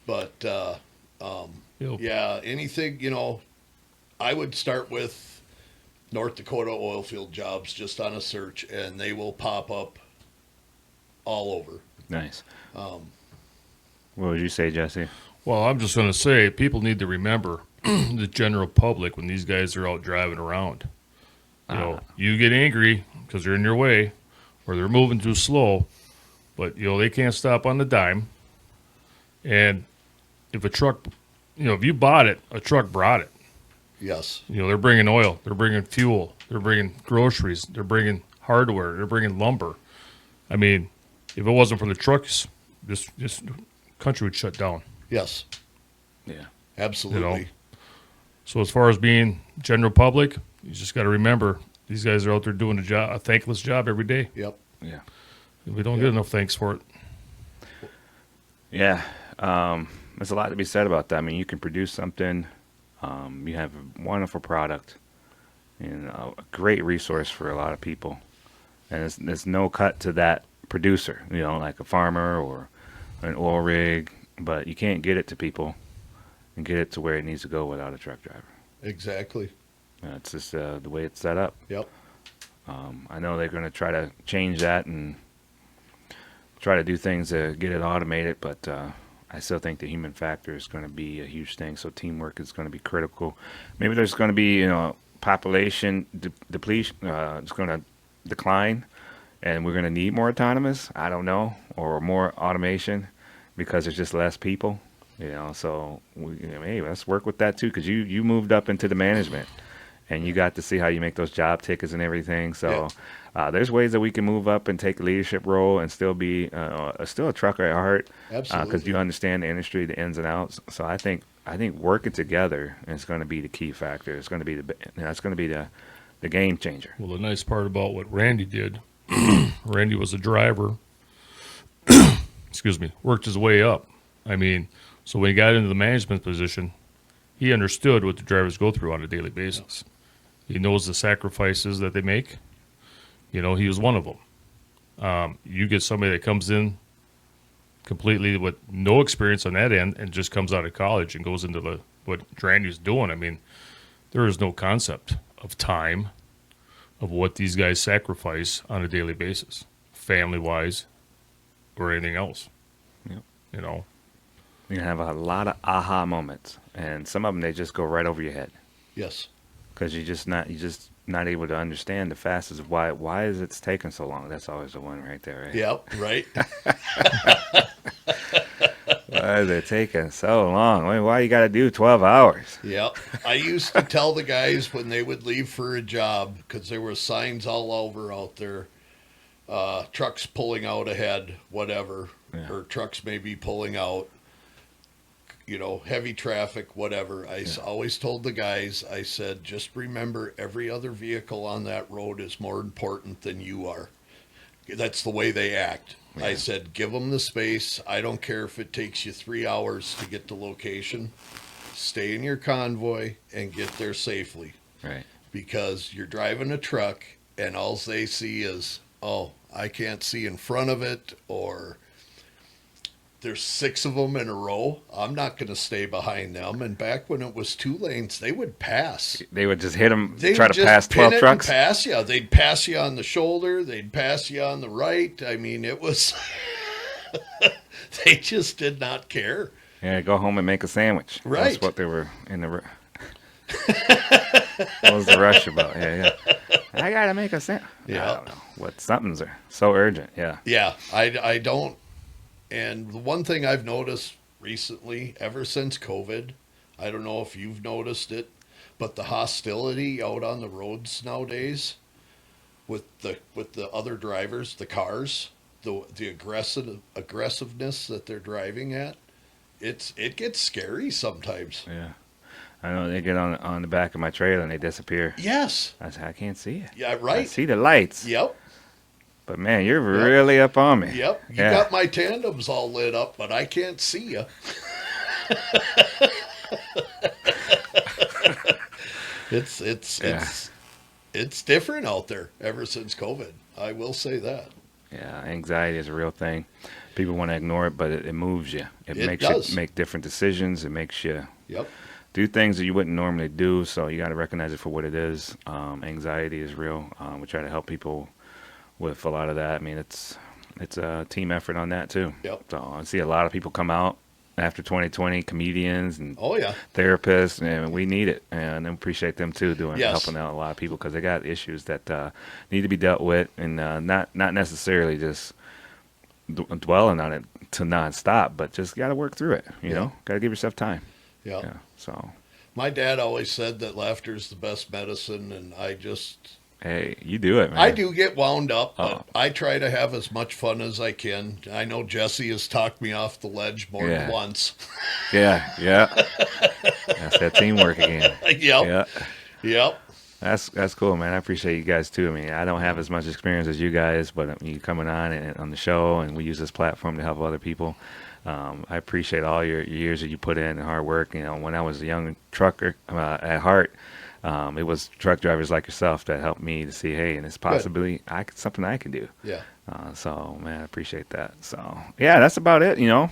Speaker 2: But
Speaker 3: Yep.
Speaker 2: yeah, anything, I would start with North Dakota oil field jobs just on a search, and they will pop up all over.
Speaker 1: Nice. What would you say, Jesse?
Speaker 3: Well, I'm just going to say people need to remember the general public when these guys are out driving around. You get angry because they're in your way or they're moving too slow, but, they can't stop on the dime. And if a truck, if you bought it, a truck brought it.
Speaker 2: Yes.
Speaker 3: They're bringing oil, they're bringing fuel, they're bringing groceries, they're bringing hardware, they're bringing lumber. I mean, if it wasn't for the trucks, this country would shut down.
Speaker 2: Yes.
Speaker 1: Yeah.
Speaker 2: Absolutely.
Speaker 3: So as far as being general public, you just got to remember these guys are out there doing a thankless job every day.
Speaker 2: Yep.
Speaker 1: Yeah.
Speaker 3: We don't get enough thanks for it.
Speaker 1: Yeah. There's a lot to be said about that. I mean, you can produce something. You have a wonderful product and a great resource for a lot of people. And there's no cut to that producer, like a farmer or an oil rig, but you can't get it to people and get it to where it needs to go without a truck driver.
Speaker 2: Exactly.
Speaker 1: It's just the way it's set up.
Speaker 2: Yep.
Speaker 1: I know they're going to try to change that and try to do things to get it automated, but I still think the human factor is going to be a huge thing. So teamwork is going to be critical. Maybe there's going to be, population depletion. It's going to decline, and we're going to need more autonomous. I don't know, or more automation because there's just less people. So hey, let's work with that too, because you moved up into the management, and you got to see how you make those job tickets and everything. So there's ways that we can move up and take a leadership role and still be still a trucker at heart,
Speaker 2: Absolutely.
Speaker 1: because you understand the industry, the ins and outs. So I think working together is going to be the key factor. It's going to be it's going to be the game changer.
Speaker 3: Well, the nice part about what Randy did, Randy was a driver, worked his way up. I mean, so when he got into the management position, he understood what the drivers go through on a daily basis. He knows the sacrifices that they make. He was one of them. You get somebody that comes in completely with no experience on that end and just comes out of college and goes into what Randy's doing. I mean, there is no concept of time, of what these guys sacrifice on a daily basis, family-wise or anything else.
Speaker 1: Yep.
Speaker 3: You know,
Speaker 1: You're going to have a lot of aha moments, and some of them, they just go right over your head
Speaker 2: Yes.
Speaker 1: because you're just not able to understand the fastest of why is it's taking so long. That's always the one right there, right?
Speaker 2: Yep. Right.
Speaker 1: Why is it taking so long? Why you got to do 12 hours?
Speaker 2: Yep. I used to tell the guys when they would leave for a job, because there were signs all over out there, trucks pulling out ahead, whatever,
Speaker 1: Yeah.
Speaker 2: or trucks maybe pulling out, heavy traffic, whatever. I always told the guys, I said, just remember every other vehicle on that road is more important than you are. That's the way they act.
Speaker 1: Yeah.
Speaker 2: I said, give them the space. I don't care if it takes you 3 hours to get to location. Stay in your convoy and get there safely.
Speaker 1: Right.
Speaker 2: Because you're driving a truck and all they see is, oh, I can't see in front of it, or there's 6 of them in a row. I'm not going to stay behind them. And back when it was 2 lanes, they would pass.
Speaker 1: They would just hit them,
Speaker 2: They
Speaker 1: try
Speaker 2: would
Speaker 1: to
Speaker 2: just
Speaker 1: pass
Speaker 2: pin
Speaker 1: 12
Speaker 2: it
Speaker 1: trucks.
Speaker 2: And pass you. They'd pass you on the shoulder. They'd pass you on the right. I mean, it was. They just did not care.
Speaker 1: Yeah, go home and make a sandwich.
Speaker 2: Right.
Speaker 1: That's what they were in the. What was the rush about? Yeah. I gotta make a sandwich.
Speaker 2: Yeah.
Speaker 1: I don't know what something's there. So urgent. Yeah.
Speaker 2: Yeah, I don't. And the one thing I've noticed recently, ever since COVID, I don't know if you've noticed it, but the hostility out on the roads nowadays with the other drivers, the cars, the aggressiveness that they're driving at, it gets scary sometimes.
Speaker 1: Yeah. I know they get on the back of my trailer and they disappear.
Speaker 2: Yes.
Speaker 1: I said, I can't see it.
Speaker 2: Yeah,
Speaker 1: I
Speaker 2: right.
Speaker 1: see the lights.
Speaker 2: Yep.
Speaker 1: But man, you're really up on me.
Speaker 2: Yep. You
Speaker 1: Yeah.
Speaker 2: got my tandems all lit up, but I can't see you. It's different out there ever since COVID. I will say that.
Speaker 1: Yeah, anxiety is a real thing. People want to ignore it, but it moves you. It makes
Speaker 2: does.
Speaker 1: you make different decisions. It makes you
Speaker 2: Yep.
Speaker 1: do things that you wouldn't normally do. So you got to recognize it for what it is. Anxiety is real. We try to help people with a lot of that. I mean, it's a team effort on that too.
Speaker 2: Yep.
Speaker 1: So I see a lot of people come out after 2020, comedians and
Speaker 2: Oh yeah.
Speaker 1: therapists, and we need it, and I appreciate them too
Speaker 2: Yes.
Speaker 1: helping out a lot of people because they got issues that need to be dealt with, and not necessarily just dwelling on it to nonstop, but just got to work through it. You know, got to give yourself time.
Speaker 2: Yeah.
Speaker 1: Yeah. So
Speaker 2: My dad always said that laughter is the best medicine, and
Speaker 1: hey, you do it, man.
Speaker 2: I do get wound up, but
Speaker 1: Oh.
Speaker 2: I try to have as much fun as I can. I know Jesse has talked me off the ledge more
Speaker 1: Yeah.
Speaker 2: than once.
Speaker 1: Yeah. That's that teamwork again.
Speaker 2: Yep.
Speaker 1: Yeah.
Speaker 2: Yep.
Speaker 1: That's cool, man. I appreciate you guys too. I mean, I don't have as much experience as you guys, but you coming on and on the show, and we use this platform to help other people. I appreciate all your years that you put in and hard work. You know, when I was a young trucker at heart, it was truck drivers like yourself that helped me to see, hey, and it's possibly something I can do.
Speaker 2: Yeah.
Speaker 1: So, man, I appreciate that. So, yeah, that's about it, you know.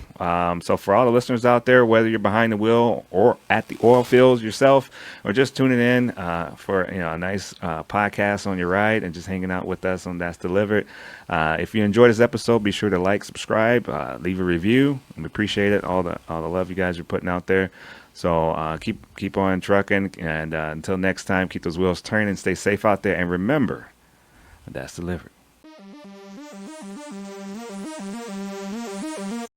Speaker 1: So for all the listeners out there, whether you're behind the wheel or at the oil fields yourself, or just tuning in for, a nice podcast on your ride and just hanging out with us on That's Delivered. If you enjoyed this episode, be sure to like, subscribe, leave a review. We appreciate it, all the love you guys are putting out there. So keep on trucking, and until next time, keep those wheels turning, stay safe out there, and remember, That's Delivered.